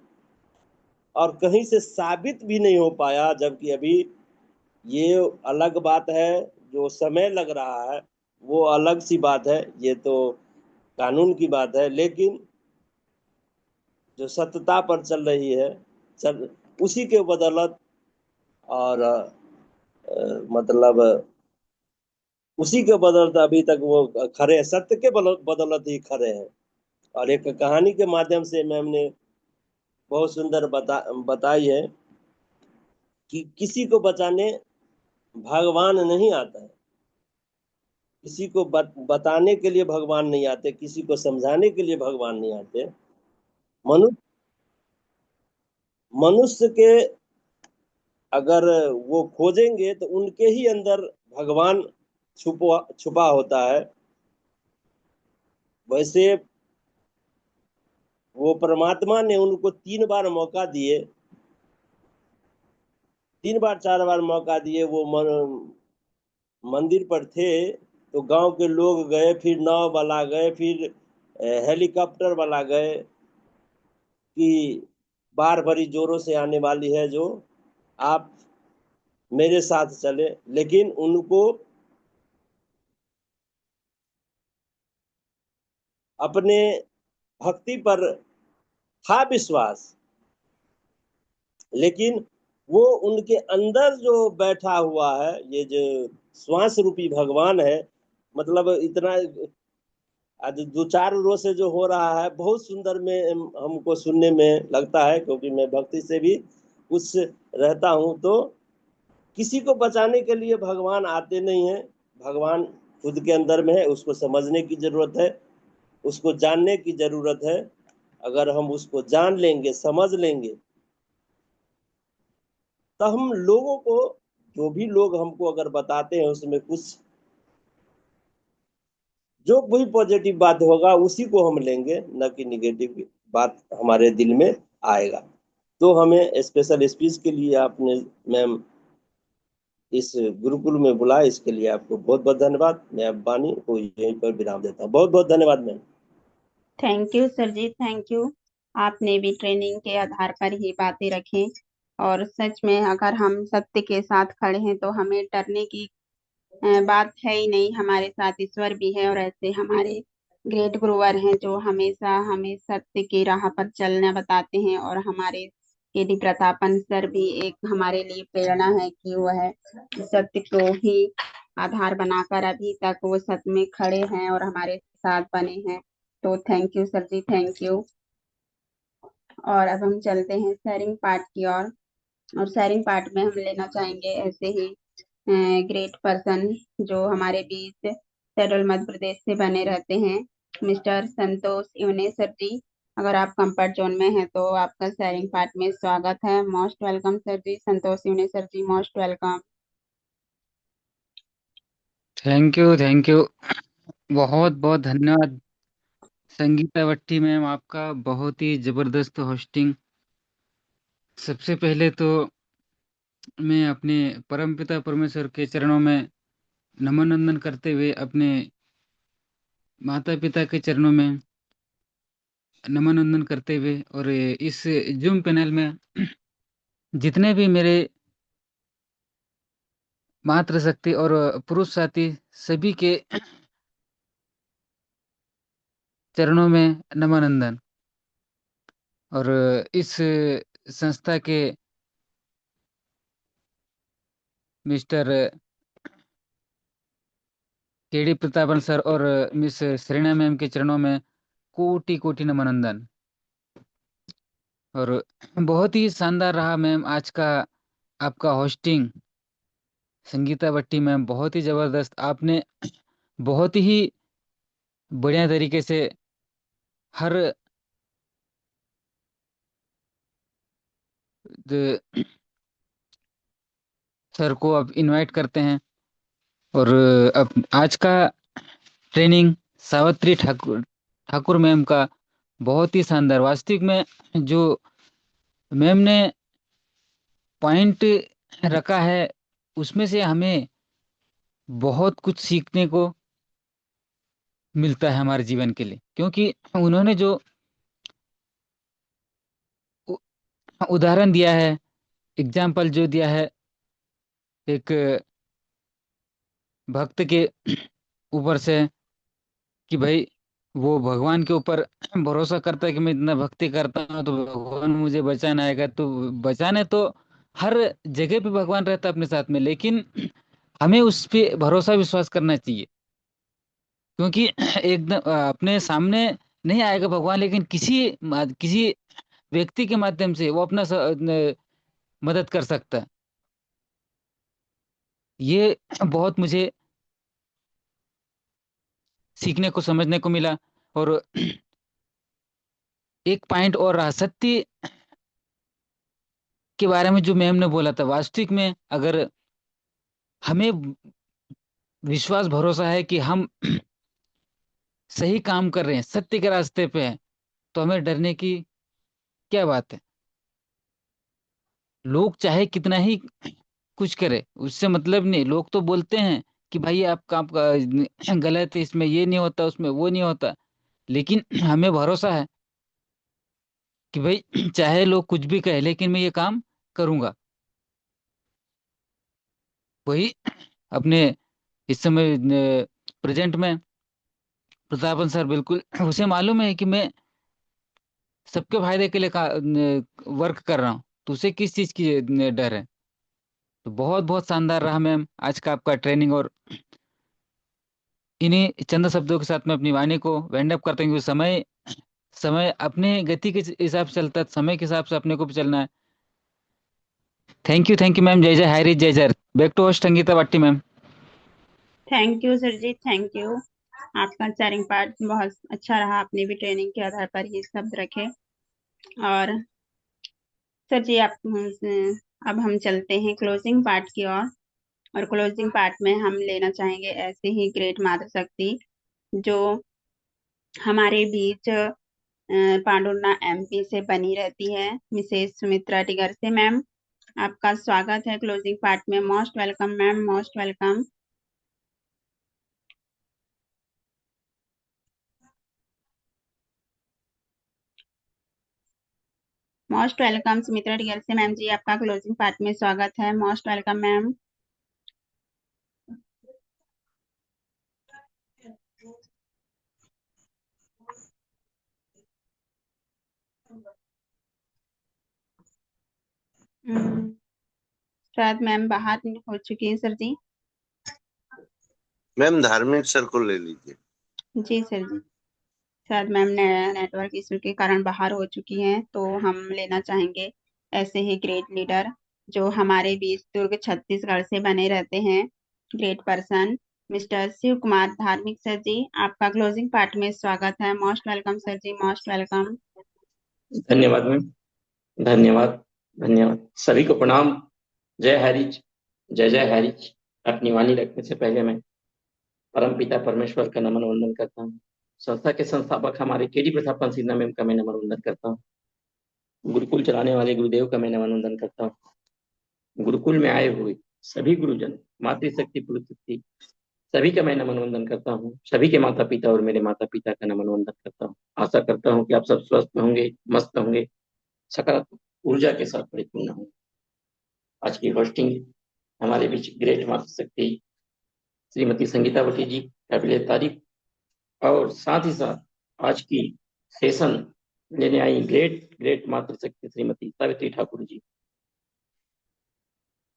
और कहीं से साबित भी नहीं हो पाया, जबकि अभी ये अलग बात है, जो समय लग रहा है वो अलग सी बात है, ये तो कानून की बात है। लेकिन जो सत्यता पर चल रही है, चल उसी के बदौलत, और मतलब उसी के बदौलत अभी तक वो खड़े हैं, सत्य के बदौलत ही खड़े हैं। और एक कहानी के माध्यम से मैम ने बहुत सुंदर बताई है कि किसी को बचाने भगवान नहीं आता है, किसी को बताने के लिए भगवान नहीं आते, किसी को समझाने के लिए भगवान नहीं आते। मनुष्य मनुष्य के अगर वो खोजेंगे तो उनके ही अंदर भगवान छुपा छुपा होता है। वैसे वो परमात्मा ने उनको 3 बार मौका दिए, 3 बार 4 बार मौका दिए। वो मंदिर पर थे तो गांव के लोग गए, फिर नाव वाला गए, फिर हेलीकॉप्टर वाला गए कि बाढ़ भरी जोरों से आने वाली है, जो आप मेरे साथ चले। लेकिन उनको अपने भक्ति पर था विश्वास, लेकिन वो उनके अंदर जो बैठा हुआ है, ये जो श्वास रूपी भगवान है, मतलब इतना आज 2-4 रोज से जो हो रहा है बहुत सुंदर में हमको सुनने में लगता है, क्योंकि मैं भक्ति से भी कुछ रहता हूँ। तो किसी को बचाने के लिए भगवान आते नहीं है, भगवान खुद के अंदर में है, उसको समझने की जरूरत है, उसको जानने की जरूरत है। अगर हम उसको जान लेंगे, समझ लेंगे, तो हम लोगों को, जो भी लोग हमको अगर बताते हैं उसमें कुछ जो भी पॉजिटिव बात होगा उसी को हम लेंगे, न कि निगेटिव बात हमारे दिल में आएगा। तो हमें स्पेशल स्पीच के लिए आपने मैम इस गुरुकुल में बुलाया, इसके लिए आपको बहुत बहुत धन्यवाद। मैं अब वाणी को यहीं पर विराम देता हूँ। बहुत बहुत धन्यवाद ma'am. Thank you sir ji, thank you. आपने भी ट्रेनिंग के आधार पर ही बातें रखें। और सच में अगर हम सत्य के साथ खड़े हैं तो हमें डरने की बात है ही नहीं। हमारे साथ ईश्वर भी है और ऐसे हमारे ग्रेट गुरुवर हैं जो हमेशा हमें सत्य की राह पर चलना बताते हैं। और हमारे केडी प्रतापन सर भी एक हमारे लिए प्रेरणा है कि वह सत्य को ही आधार बनाकर अभी तक वो सत्य में खड़े हैं और हमारे साथ बने हैं। तो thank you sir ji, thank you. और अब हम चलते हैं शेयरिंग पार्ट की ओर। और शेयरिंग पार्ट में हम लेना चाहेंगे ऐसे ही ग्रेट पर्सन जो हमारे बीच सेंट्रल मध्य प्रदेश से बने रहते हैं, मिस्टर संतोष यूने सर जी। अगर आप कंफर्ट जोन में हैं तो आपका शेयरिंग पार्ट में स्वागत है। मोस्ट वेलकम सर जी, संतोष यूने sir ji, most welcome. Thank you, thank you. बहुत बहुत धन्यवाद संगीता भट्टी मैम, आपका बहुत ही जबरदस्त होस्टिंग। सबसे पहले तो मैं अपने परमपिता परमेश्वर के चरणों में नमन वंदन करते हुए अपने माता पिता के चरणों में नमन वंदन करते हुए, और इस जूम पैनल में जितने भी मेरे मातृशक्ति और पुरुष साथी, सभी के चरणों में नमन वंदन। और इस संस्था के मिस्टर केडी प्रतापन सर और मिस श्रेणा मैम के चरणों में कोटि कोटि नमन वंदन। और बहुत ही शानदार रहा मैम आज का आपका होस्टिंग। संगीता भट्टी मैम बहुत ही जबरदस्त, आपने बहुत ही बढ़िया तरीके से हर सर को आप इनवाइट करते हैं। और अब आज का ट्रेनिंग सावित्री ठाकुर ठाकुर मैम का बहुत ही शानदार, वास्तविक में जो मैम ने पॉइंट रखा है उसमें से हमें बहुत कुछ सीखने को मिलता है हमारे जीवन के लिए, क्योंकि उन्होंने जो उ- उदाहरण दिया है, एग्जाम्पल जो दिया है एक भक्त के ऊपर से, कि भाई वो भगवान के ऊपर भरोसा करता है कि मैं इतना भक्ति करता हूँ तो भगवान मुझे बचाने आएगा, तो बचाने तो हर जगह पे भगवान रहता है अपने साथ में, लेकिन हमें उस पे भरोसा विश्वास करना चाहिए, क्योंकि एकदम अपने सामने नहीं आएगा भगवान, लेकिन किसी व्यक्ति के माध्यम से वो अपना मदद कर सकता है। ये बहुत मुझे सीखने को समझने को मिला। और एक पॉइंट और रहा, सत्य के बारे में जो मैम ने बोला था, वास्तविक में अगर हमें विश्वास भरोसा है कि हम सही काम कर रहे हैं, सत्य के रास्ते पे हैं, तो हमें डरने की क्या बात है। लोग चाहे कितना ही कुछ करे उससे मतलब नहीं, लोग तो बोलते हैं कि भाई आप काम गलत है, इसमें ये नहीं होता, उसमें वो नहीं होता, लेकिन हमें भरोसा है कि भाई चाहे लोग कुछ भी कहे लेकिन मैं ये काम करूंगा। वही अपने इस समय प्रेजेंट में प्रतापन सर, बिल्कुल उसे मालूम है कि मैं सबके फायदे के लिए वर्क कर रहा हूँ, तो उसे किस चीज की डर है। तो बहुत बहुत शानदार रहा मैम आज का आपका ट्रेनिंग। और इन्हीं चंद शब्दों के साथ मैं अपनी वाणी को वाइंड अप करता हूँ, क्योंकि समय समय अपने गति के हिसाब से चलता है, समय के हिसाब से अपने को भी चलना है। Thank you ma'am. जय जय हायरी, जय जय। Back to host Sangeeta Bhatti ma'am. Thank you sir ji, thank you. आपका चैरिंग पार्ट बहुत अच्छा रहा, आपने भी ट्रेनिंग के आधार पर ही शब्द रखे। और सर जी आप अब हम चलते हैं क्लोजिंग पार्ट की ओर। और क्लोजिंग पार्ट में हम लेना चाहेंगे ऐसे ही ग्रेट मातृशक्ति जो हमारे बीच पांडुर्ना एमपी से बनी रहती है, मिसेस सुमित्रा टिगर से। मैम आपका स्वागत है क्लोजिंग पार्ट में। Most welcome ma'am, most welcome. Most welcome Sumitra टिगर से मैम जी, आपका क्लोजिंग पार्ट में स्वागत है। Most welcome ma'am. शायद मैम बाहर हो चुकी है सर जी। मैम धार्मिक सर को ले लीजिए। जी सर जी, शायद मैम ने नेटवर्क इशू के कारण बाहर हो चुकी हैं, तो हम लेना चाहेंगे ऐसे ही ग्रेट लीडर जो हमारे बीच दुर्ग छत्तीसगढ़ से बने रहते हैं, great person mister Shiv Kumar Dharmik sir ji, आपका क्लोजिंग पार्ट में स्वागत है। मोस्ट वेलकम सर जी, मोस्ट वेलकम। धन्यवाद मैम। धन्यवाद। धन्यवाद सभी को प्रणाम। जय हरिज, जय जय हरिज। अपनी वाणी रखने से पहले मैं परम पिता परमेश्वर का नमन वंदन करता हूँ। संस्था के संस्थापक हमारे केडी प्रतापन सिन्हा मैम का मैं नमन वंदन करता हूँ। गुरुकुल चलाने वाले गुरुदेव का मैं नमन वंदन करता हूँ। गुरुकुल में आए हुए सभी गुरुजन, मातृशक्ति पुरुष शक्ति, सभी का मैं नमन वंदन करता हूँ। सभी के माता पिता और मेरे माता पिता का नमन वंदन करता हूँ। आशा करता हूँ कि आप सब स्वस्थ होंगे, मस्त होंगे, सकारात्मक ऊर्जा के साथ परिपूर्ण होंगे। आज की होस्टिंग हमारे बीच ग्रेट मातृशक्ति श्रीमती संगीता भट्टी जी, काबिले तारीफ। और साथ ही साथ आज की सेशन लेने आई ग्रेट ग्रेट मातृशक्ति श्रीमती सावित्री ठाकुर जी।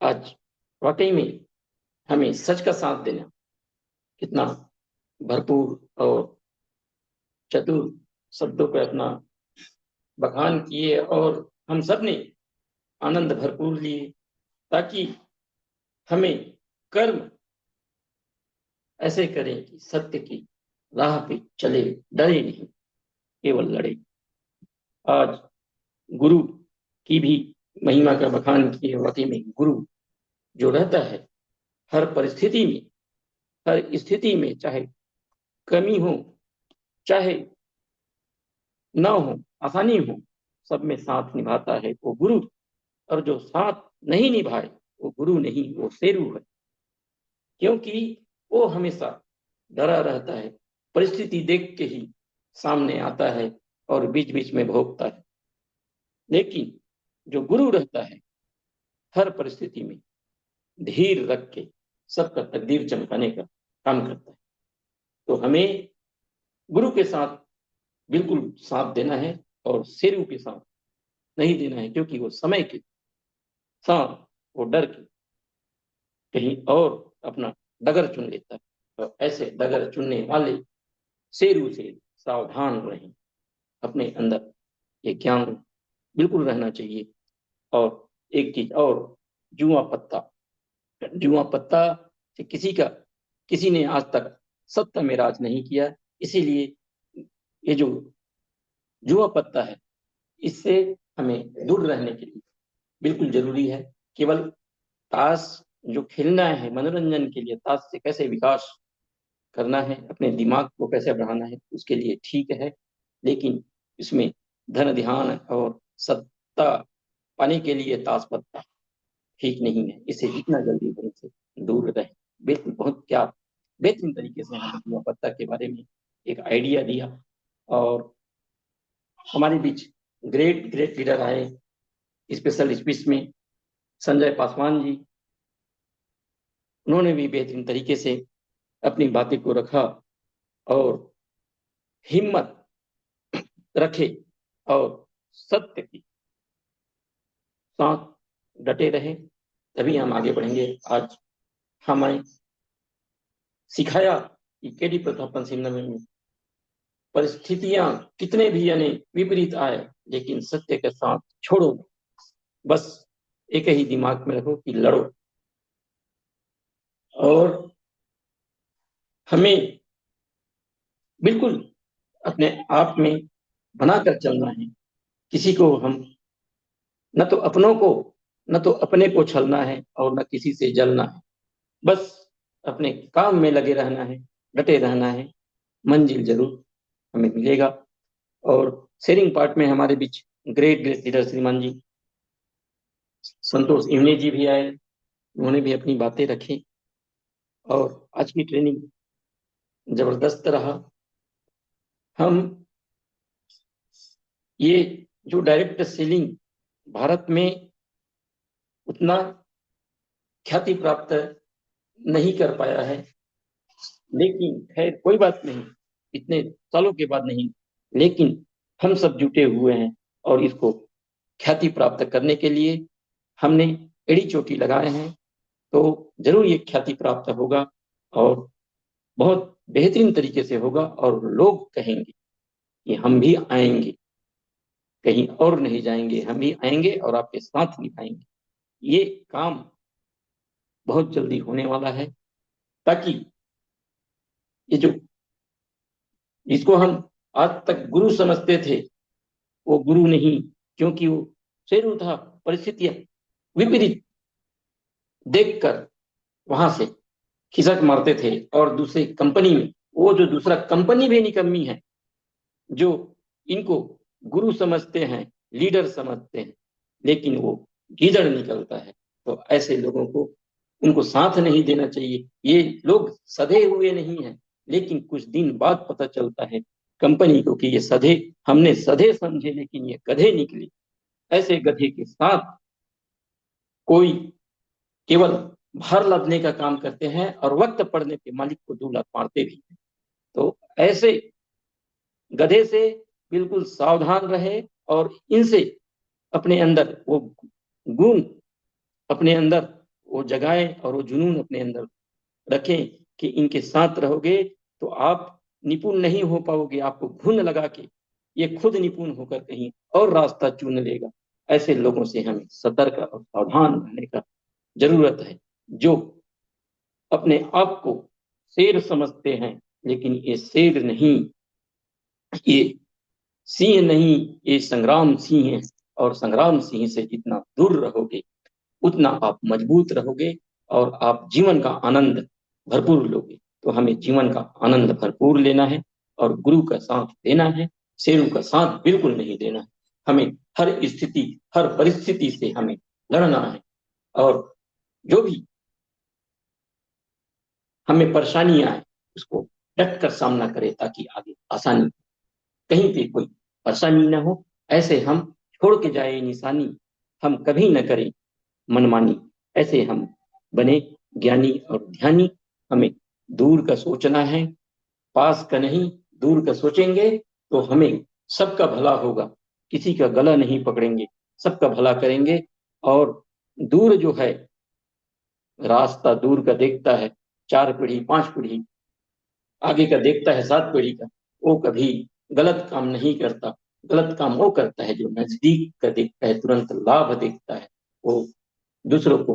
आज वाकई में हमें सच का साथ देना कितना भरपूर और चतुर शब्दों का अपना बखान किए और हम सब ने आनंद भरपूर लिए, ताकि हमें कर्म ऐसे करें कि सत्य की राह पे चले, डरे नहीं, केवल लड़े। आज गुरु की भी महिमा का बखान किए। वाकई में गुरु जो रहता है हर परिस्थिति में, हर स्थिति में, चाहे कमी हो चाहे ना हो, आसानी हो, सब में साथ निभाता है वो गुरु। और जो साथ नहीं निभाए वो गुरु नहीं, वो शेरू है। क्योंकि वो हमेशा डरा रहता है, परिस्थिति देख के ही सामने आता है और बीच बीच में भोगता है। लेकिन जो गुरु रहता है हर परिस्थिति में धीर रख के सबका तकदीर चमकाने का काम करता है। तो हमें गुरु के साथ बिल्कुल साथ देना है और शेरू के साथ नहीं देना है, क्योंकि वो समय के साथ वो डर के कहीं और अपना डगर चुन लेता है। तो ऐसे डगर चुनने वाले शेरू से सावधान रहें। अपने अंदर ये ज्ञान बिल्कुल रहना चाहिए। और एक चीज और, जुआ पत्ता से किसी ने आज तक सत्ता में राज नहीं किया। इसीलिए ये जो जुआ पत्ता है, इससे हमें दूर रहने के लिए बिल्कुल जरूरी है। केवल ताश जो खेलना है मनोरंजन के लिए, ताश से कैसे विकास करना है, अपने दिमाग को कैसे बढ़ाना है, उसके लिए ठीक है। लेकिन इसमें धन ध्यान और सत्ता पाने के लिए ताश पत्ता ठीक नहीं है। इसे जितना जल्दी हो से दूर रहे। बिल्कुल बहुत क्या बेहतरीन तरीके से हमें जुआ पत्ता के बारे में एक आइडिया दिया। और हमारे बीच ग्रेट लीडर आए स्पेशल स्पीच में, संजय पासवान जी। उन्होंने भी बेहतरीन तरीके से अपनी बातें को रखा और हिम्मत रखे और सत्य की साथ डटे रहे, तभी हम आगे बढ़ेंगे। आज हमें सिखाया कि केडी प्रतापन सिंह में परिस्थितियां कितने भी यानी विपरीत आए, लेकिन सत्य के साथ छोड़ो। बस एक ही दिमाग में रखो कि लड़ो। और हमें बिल्कुल अपने आप में बनाकर चलना है। किसी को हम न तो अपने को छलना है और न किसी से जलना है। बस अपने काम में लगे रहना है, डटे रहना है, मंजिल जरूर हमें मिलेगा। और शेयरिंग पार्ट में हमारे बीच ग्रेट लीडर श्रीमान जी संतोष इमने जी भी आए, उन्होंने भी अपनी बातें रखी। और आज की ट्रेनिंग जबरदस्त रहा। हम ये जो डायरेक्ट सेलिंग भारत में उतना ख्याति प्राप्त नहीं कर पाया है, लेकिन खैर कोई बात नहीं, इतने सालों के बाद नहीं, लेकिन हम सब जुटे हुए हैं और इसको ख्याति प्राप्त करने के लिए हमने एड़ी चोटी लगाए हैं। तो जरूर ये ख्याति प्राप्त होगा और बहुत बेहतरीन तरीके से होगा। और लोग कहेंगे कि हम भी आएंगे, कहीं और नहीं जाएंगे, हम भी आएंगे और आपके साथ निभाएंगे। ये काम बहुत जल्दी होने वाला है, ताकि ये जो जिसको हम आज तक गुरु समझते थे वो गुरु नहीं, क्योंकि वो शेरू था। परिस्थितियां विपरीत देखकर वहां से खिसक मारते थे और दूसरी कंपनी में, वो जो दूसरा कंपनी भी निकम्मी है, जो इनको गुरु समझते हैं, लीडर समझते हैं, लेकिन वो गीदड़ निकलता है। तो ऐसे लोगों को उनको साथ नहीं देना चाहिए। ये लोग सधे हुए नहीं हैं, लेकिन कुछ दिन बाद पता चलता है कंपनी को कि ये सधे, हमने सधे समझे लेकिन ये गधे निकले। ऐसे गधे के साथ कोई केवल भार लादने का काम करते हैं और वक्त पड़ने पे मालिक को 2 लाख मारते भी हैं। तो ऐसे गधे से बिल्कुल सावधान रहे और इनसे अपने अंदर वो गुण अपने अंदर वो जगाएं और वो जुनून अपने अंदर रखें कि इनके साथ रहोगे तो आप निपुण नहीं हो पाओगे। आपको घुन लगा के ये खुद निपुण होकर कहीं और रास्ता चुन लेगा। ऐसे लोगों से हमें सतर्क और सावधान रहने का जरूरत है, जो अपने आप को शेर समझते हैं, लेकिन ये शेर नहीं, ये सिंह नहीं, ये संग्राम सिंह है। और संग्राम सिंह से जितना दूर रहोगे उतना आप मजबूत रहोगे और आप जीवन का आनंद भरपूर लोगे। तो हमें जीवन का आनंद भरपूर लेना है और गुरु का साथ देना है, शेरों का साथ बिल्कुल नहीं देना है। हमें हर स्थिति, हर परिस्थिति से हमें लड़ना है और जो भी हमें परेशानियां आए उसको डट कर सामना करें, ताकि आगे आसानी, कहीं पे कोई परेशानी ना हो। ऐसे हम छोड़ के जाए निशानी, हम कभी न करें मनमानी। ऐसे हम बने ज्ञानी और ध्यानी। हमें दूर का सोचना है, पास का नहीं। दूर का सोचेंगे तो हमें सबका भला होगा, किसी का गला नहीं पकड़ेंगे, सबका भला करेंगे। और दूर जो है, रास्ता दूर का देखता है 4 पीढ़ी 5 पीढ़ी, आगे का देखता है 7 पीढ़ी का। वो कभी गलत काम नहीं करता। गलत काम वो करता है जो नजदीक का देखता है, तुरंत लाभ देखता है। वो दूसरों को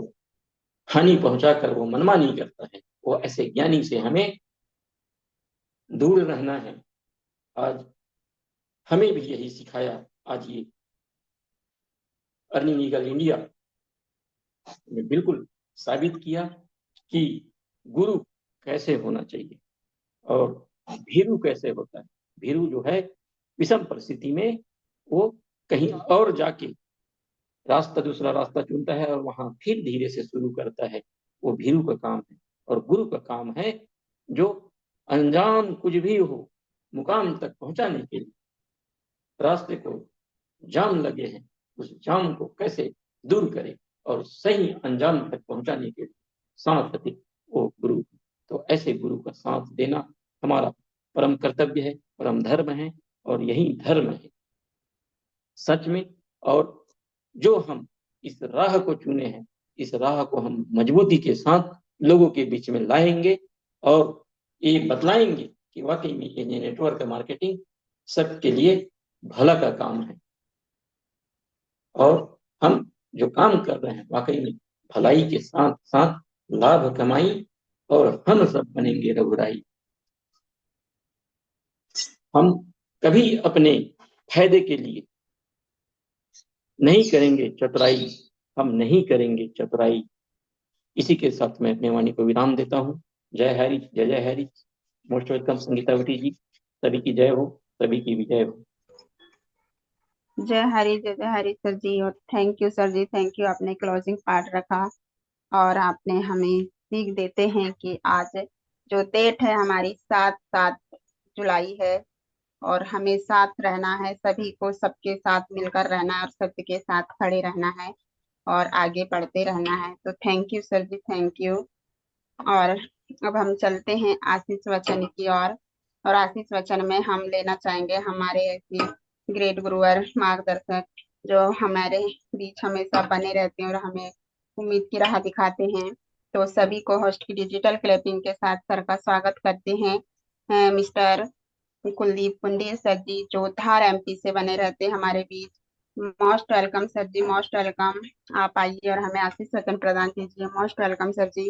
हानि पहुंचाकर वो मनमानी करता है। वो ऐसे ज्ञानी से हमें दूर रहना है। आज हमें भी यही सिखाया। आज ये अर्निंग ईगल इंडिया ने बिल्कुल साबित किया कि गुरु कैसे होना चाहिए और भीरू कैसे होता है। भीरू जो है विषम परिस्थिति में वो कहीं और जाके दूसरा रास्ता चुनता है और वहां फिर धीरे से शुरू करता है। वो भीरू का काम है। और गुरु का काम है जो अंजाम कुछ भी हो, मुकाम तक पहुंचाने के लिए रास्ते को जाम लगे हैं, उस जाम को कैसे दूर करे और सही अंजाम तक पहुंचाने के लिए साथ दे वो गुरु। तो ऐसे गुरु का साथ देना हमारा परम कर्तव्य है, परम धर्म है और यही धर्म है सच में। और जो हम इस राह को चुने हैं, इस राह को हम मजबूती के साथ लोगों के बीच में लाएंगे और ये बतलाएंगे कि वाकई में ये नेटवर्क मार्केटिंग सबके लिए भला का काम है और हम जो काम कर रहे हैं वाकई में भलाई के साथ साथ लाभ कमाई और हम सब बनेंगे रघुराई। हम कभी अपने फायदे के लिए नहीं करेंगे चतुराई, हम नहीं करेंगे चतुराई। इसी के साथ मैं अपने वाणी को विराम देता हूँ। जय हरि, जय जय हरि। मोस्ट वेलकम संगीतावती जी, सभी की जय हो, सभी की विजय हो। जय हरि सर जी। और thank you sir ji, thank you. आपने क्लोजिंग पार्ट रखा और आपने हमें सीख देते हैं कि आज जो डेट है हमारी 7 जुलाई है और हमें साथ रहना है, सभी को सबके साथ मिलकर रहना है और सबके साथ खड़े रहना है और आगे बढ़ते रहना है। तो thank you sir ji, thank you. और अब हम चलते हैं आशीष वचन की ओर। और आशीष वचन में हम लेना चाहेंगे हमारे ऐसे ग्रेट गुरुवर मार्गदर्शक जो हमारे बीच हमेशा बने रहते हैं और हमें उम्मीद की राह दिखाते हैं। तो सभी को होस्ट की डिजिटल क्लैपिंग के साथ सर का स्वागत करते हैं। मिस्टर कुलदीप कुंडे सर जी जो धार एमपी से बने रहते हैं हमारे बीच। मोस्ट वेलकम सर जी, मोस्ट वेलकम। आप आइए और हमें आशीष वचन प्रदान कीजिए। Most welcome sir ji.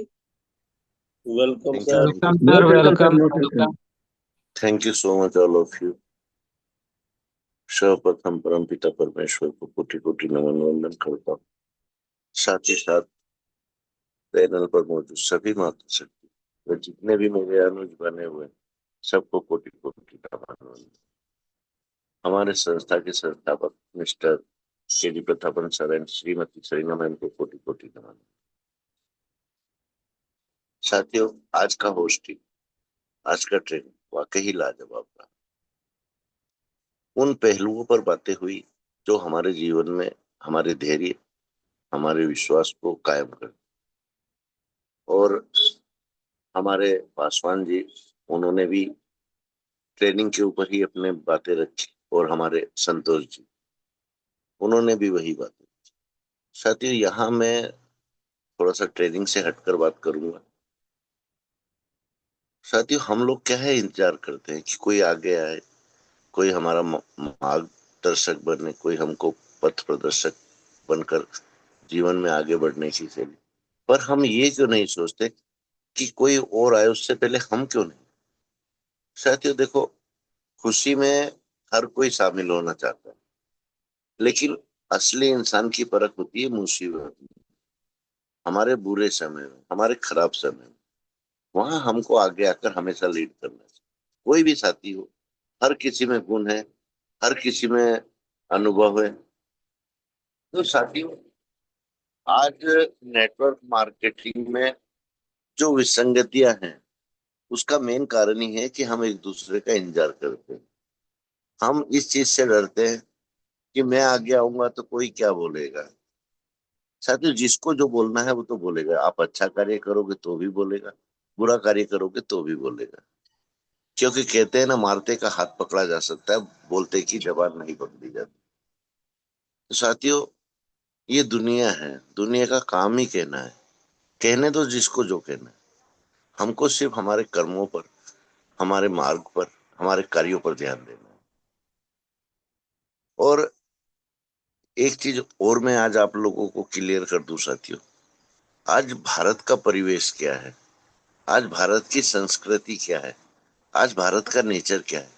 Welcome Thank sir. Welcome sir, welcome welcome. thank you so much all of you. सर्वप्रथम परम पिता परमेश्वर को कोटि कोटि नमन वंदन करता हूँ। साथ ही साथ पैनल पर मौजूद सभी मातृशक्ति व जितने भी मेरे अनुज बने हुए सबको कोटि कोटि नमन वंदन। हमारे संस्था के संस्थापक mister K D. Pratapan sir and Shrimati Sarina ma'am को कोटि कोटि नमन। साथियों, आज का होस्टिंग, आज का ट्रेनिंग वाकई लाजवाब था। उन पहलुओं पर बातें हुई जो हमारे जीवन में हमारे धैर्य, हमारे विश्वास को कायम कर। और हमारे पासवान जी, उन्होंने भी ट्रेनिंग के ऊपर ही अपने बातें रखी और हमारे संतोष जी, उन्होंने भी वही बातें। साथियों, यहाँ मैं थोड़ा सा ट्रेनिंग से हटकर बात करूंगा। साथियों, हम लोग क्या है इंतजार करते हैं कि कोई आगे आए, कोई हमारा मार्गदर्शक बने, कोई हमको पथ प्रदर्शक बनकर जीवन में आगे बढ़ने की शैली। पर हम ये क्यों नहीं सोचते कि कोई और आए उससे पहले हम क्यों नहीं। साथियों देखो, खुशी में हर कोई शामिल होना चाहता है, लेकिन असली इंसान की परख होती है मुसीबत में, हमारे बुरे समय में, हमारे खराब समय में। वहां हमको आगे आकर हमेशा लीड करना चाहिए। कोई भी साथी हो, हर किसी में गुण है, हर किसी में अनुभव है। तो साथियों, आज नेटवर्क मार्केटिंग में जो विसंगतियां हैं, उसका मेन कारण ही है कि हम एक दूसरे का इंतजार करते हैं। हम इस चीज से डरते हैं कि मैं आगे आऊंगा तो कोई क्या बोलेगा। साथियों, जिसको जो बोलना है वो तो बोलेगा। आप अच्छा कार्य करोगे तो भी बोलेगा, बुरा कार्य करोगे तो भी बोलेगा। क्योंकि कहते हैं ना, मारते का हाथ पकड़ा जा सकता है, बोलते की जबान नहीं पकड़ी जाती। तो साथियों, ये दुनिया है, दुनिया का काम ही कहना है। कहने दो जिसको जो कहना है। हमको सिर्फ हमारे कर्मों पर, हमारे मार्ग पर, हमारे कार्यों पर ध्यान देना है। और एक चीज और मैं आज आप लोगों को क्लियर कर दूं साथियों, आज भारत का परिवेश क्या है, आज भारत की संस्कृति क्या है, आज भारत का नेचर क्या है,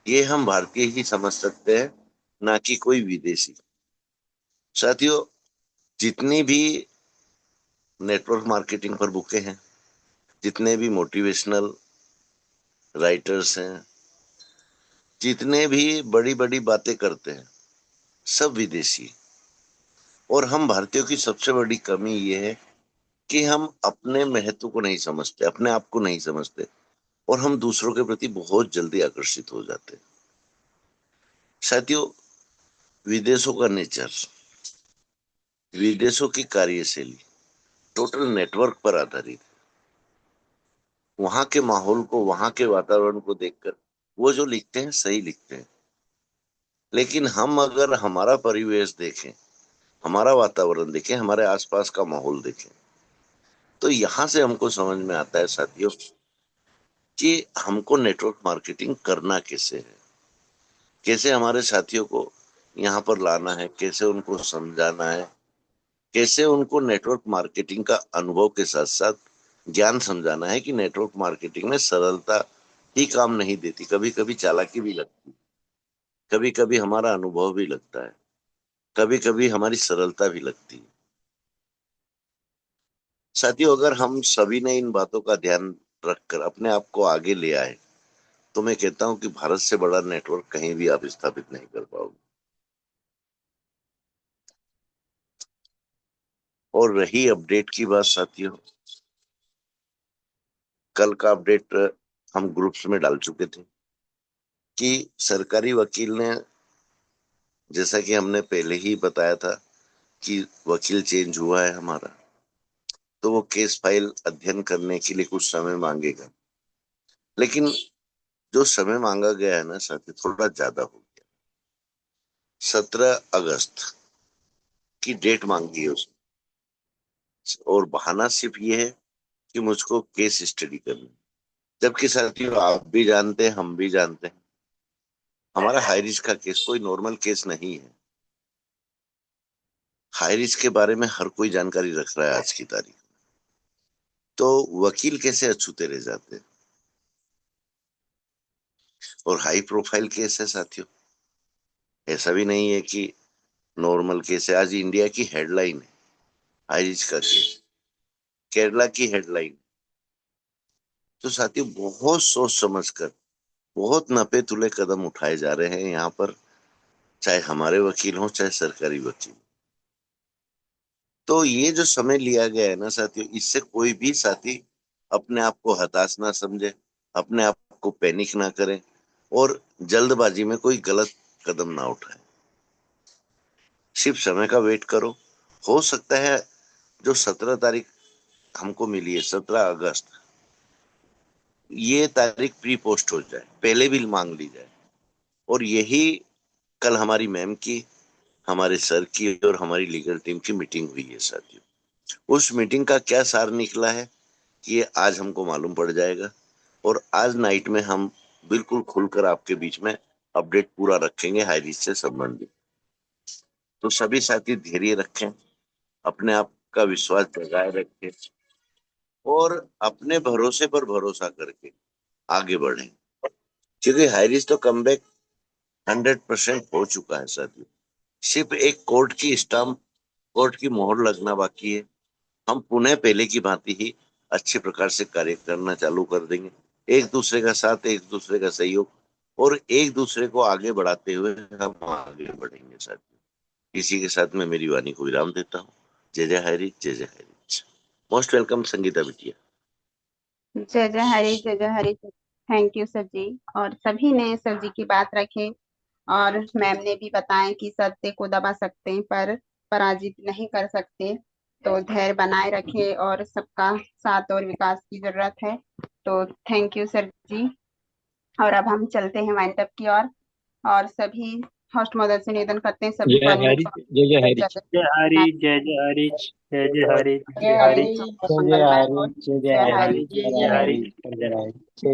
ये हम भारतीय ही समझ सकते हैं, ना कि कोई विदेशी। साथियों, जितनी भी नेटवर्क मार्केटिंग पर बुकें हैं, जितने भी मोटिवेशनल राइटर्स हैं, जितने भी बड़ी बड़ी बातें करते हैं, सब विदेशी। और हम भारतीयों की सबसे बड़ी कमी ये है कि हम अपने महत्व को नहीं समझते, अपने आप को नहीं समझते, और हम दूसरों के प्रति बहुत जल्दी आकर्षित हो जाते हैं। साथियों, विदेशों का नेचर, विदेशों की कार्यशैली टोटल नेटवर्क पर आधारित है। वहां के माहौल को, वहां के वातावरण को देखकर वो जो लिखते हैं सही लिखते हैं। लेकिन हम अगर हमारा परिवेश देखें, हमारा वातावरण देखें, हमारे आसपास का माहौल देखें, तो यहां से हमको समझ में आता है साथियों कि हमको नेटवर्क मार्केटिंग करना कैसे है, कैसे हमारे साथियों को यहाँ पर लाना है, कैसे उनको समझाना है, कैसे उनको नेटवर्क मार्केटिंग का अनुभव के साथ साथ ज्ञान समझाना है कि नेटवर्क मार्केटिंग में सरलता ही काम नहीं देती, कभी कभी चालाकी भी लगती है, कभी कभी हमारा अनुभव भी लगता है, कभी कभी हमारी सरलता भी लगती है। साथियों, अगर हम सभी ने इन बातों का ध्यान रखकर अपने आप को आगे ले आए, तो मैं कहता हूं कि भारत से बड़ा नेटवर्क कहीं भी आप स्थापित नहीं कर पाओगे। और रही अपडेट की बात साथियों, कल का अपडेट हम ग्रुप्स में डाल चुके थे कि सरकारी वकील ने, जैसा कि हमने पहले ही बताया था कि वकील चेंज हुआ है हमारा, तो वो केस फाइल अध्ययन करने के लिए कुछ समय मांगेगा। लेकिन जो समय मांगा गया है ना साथी, थोड़ा ज्यादा हो गया। 17 अगस्त की डेट मांगी है उसने, और बहाना सिर्फ ये है कि मुझको केस स्टडी करनी। जबकि साथियों, आप भी जानते हैं, हम भी जानते हैं, हमारा हाई रिस्क का केस कोई नॉर्मल केस नहीं है। हाई रिस्क के बारे में हर कोई जानकारी रख रहा है आज की तारीख में। तो वकील कैसे अछूते रह जाते हैं। और हाई प्रोफाइल केस है साथियों, ऐसा भी नहीं है कि नॉर्मल केस है। आज इंडिया की हेडलाइन है हाई रिस्क का केस, केरला की हेडलाइन। तो साथियों, बहुत सोच समझकर, बहुत नपे तुले कदम उठाए जा रहे हैं यहाँ पर, चाहे हमारे वकील हो, चाहे सरकारी वकील। तो ये जो समय लिया गया है ना साथियों, इससे कोई भी साथी अपने आप को हताश ना समझे, अपने आप को पैनिक ना करे, और जल्दबाजी में कोई गलत कदम ना उठाए। सिर्फ समय का वेट करो। हो सकता है जो 17 तारीख हमको मिली है, 17 अगस्त, ये तारीख प्री पोस्ट हो जाए, पहले भी मांग ली जाए। और यही कल हमारी मैम की, हमारे सर की और हमारी लीगल टीम की मीटिंग हुई है साथियों। उस मीटिंग का क्या सार निकला है, ये आज हमको मालूम पड़ जाएगा। और आज नाइट में हम बिल्कुल खुलकर आपके बीच में अपडेट पूरा रखेंगे हाई रिस्क से संबंधित। तो सभी साथी धैर्य रखें, अपने आप का विश्वास जगाए रखें और अपने भरोसे पर भरोसा करके आगे बढ़ें, क्योंकि हाई रिस्क तो कमबैक 100% हो चुका है साथियों। सिर्फ एक कोर्ट की स्टाम्प, कोर्ट की मोहर लगना बाकी है। हम पुनः पहले की भांति ही अच्छे प्रकार से कार्य करना चालू कर देंगे, एक दूसरे का साथ, एक दूसरे का सहयोग और एक दूसरे को आगे बढ़ाते हुए हम आगे बढ़ेंगे साथियों। इसी के साथ मैं मेरी वाणी को विराम देता हूँ। जय जय हरी, जय जय हरी। मोस्ट वेलकम संगीता बिटिया। जय जय हरी, जय जय हरी। Thank you sir ji. और सभी ने सर जी की बात रखे और मैम ने भी बताया कि सत्य को दबा सकते हैं पर पराजित नहीं कर सकते। तो धैर्य बनाए रखे और सबका साथ और विकास की जरूरत है। तो थैंक यू सर जी। और अब हम चलते हैं वाइंड अप की ओर और सभी होस्ट मदद से निवेदन करते हैं सभी जय को हरी, जय जय हरी। जय हरी, जय जय हरी, जय जय हरी, जय हरी, हरी, मंगलमय हो। जय जय हरी, हरी, जय हरी। जय हरी।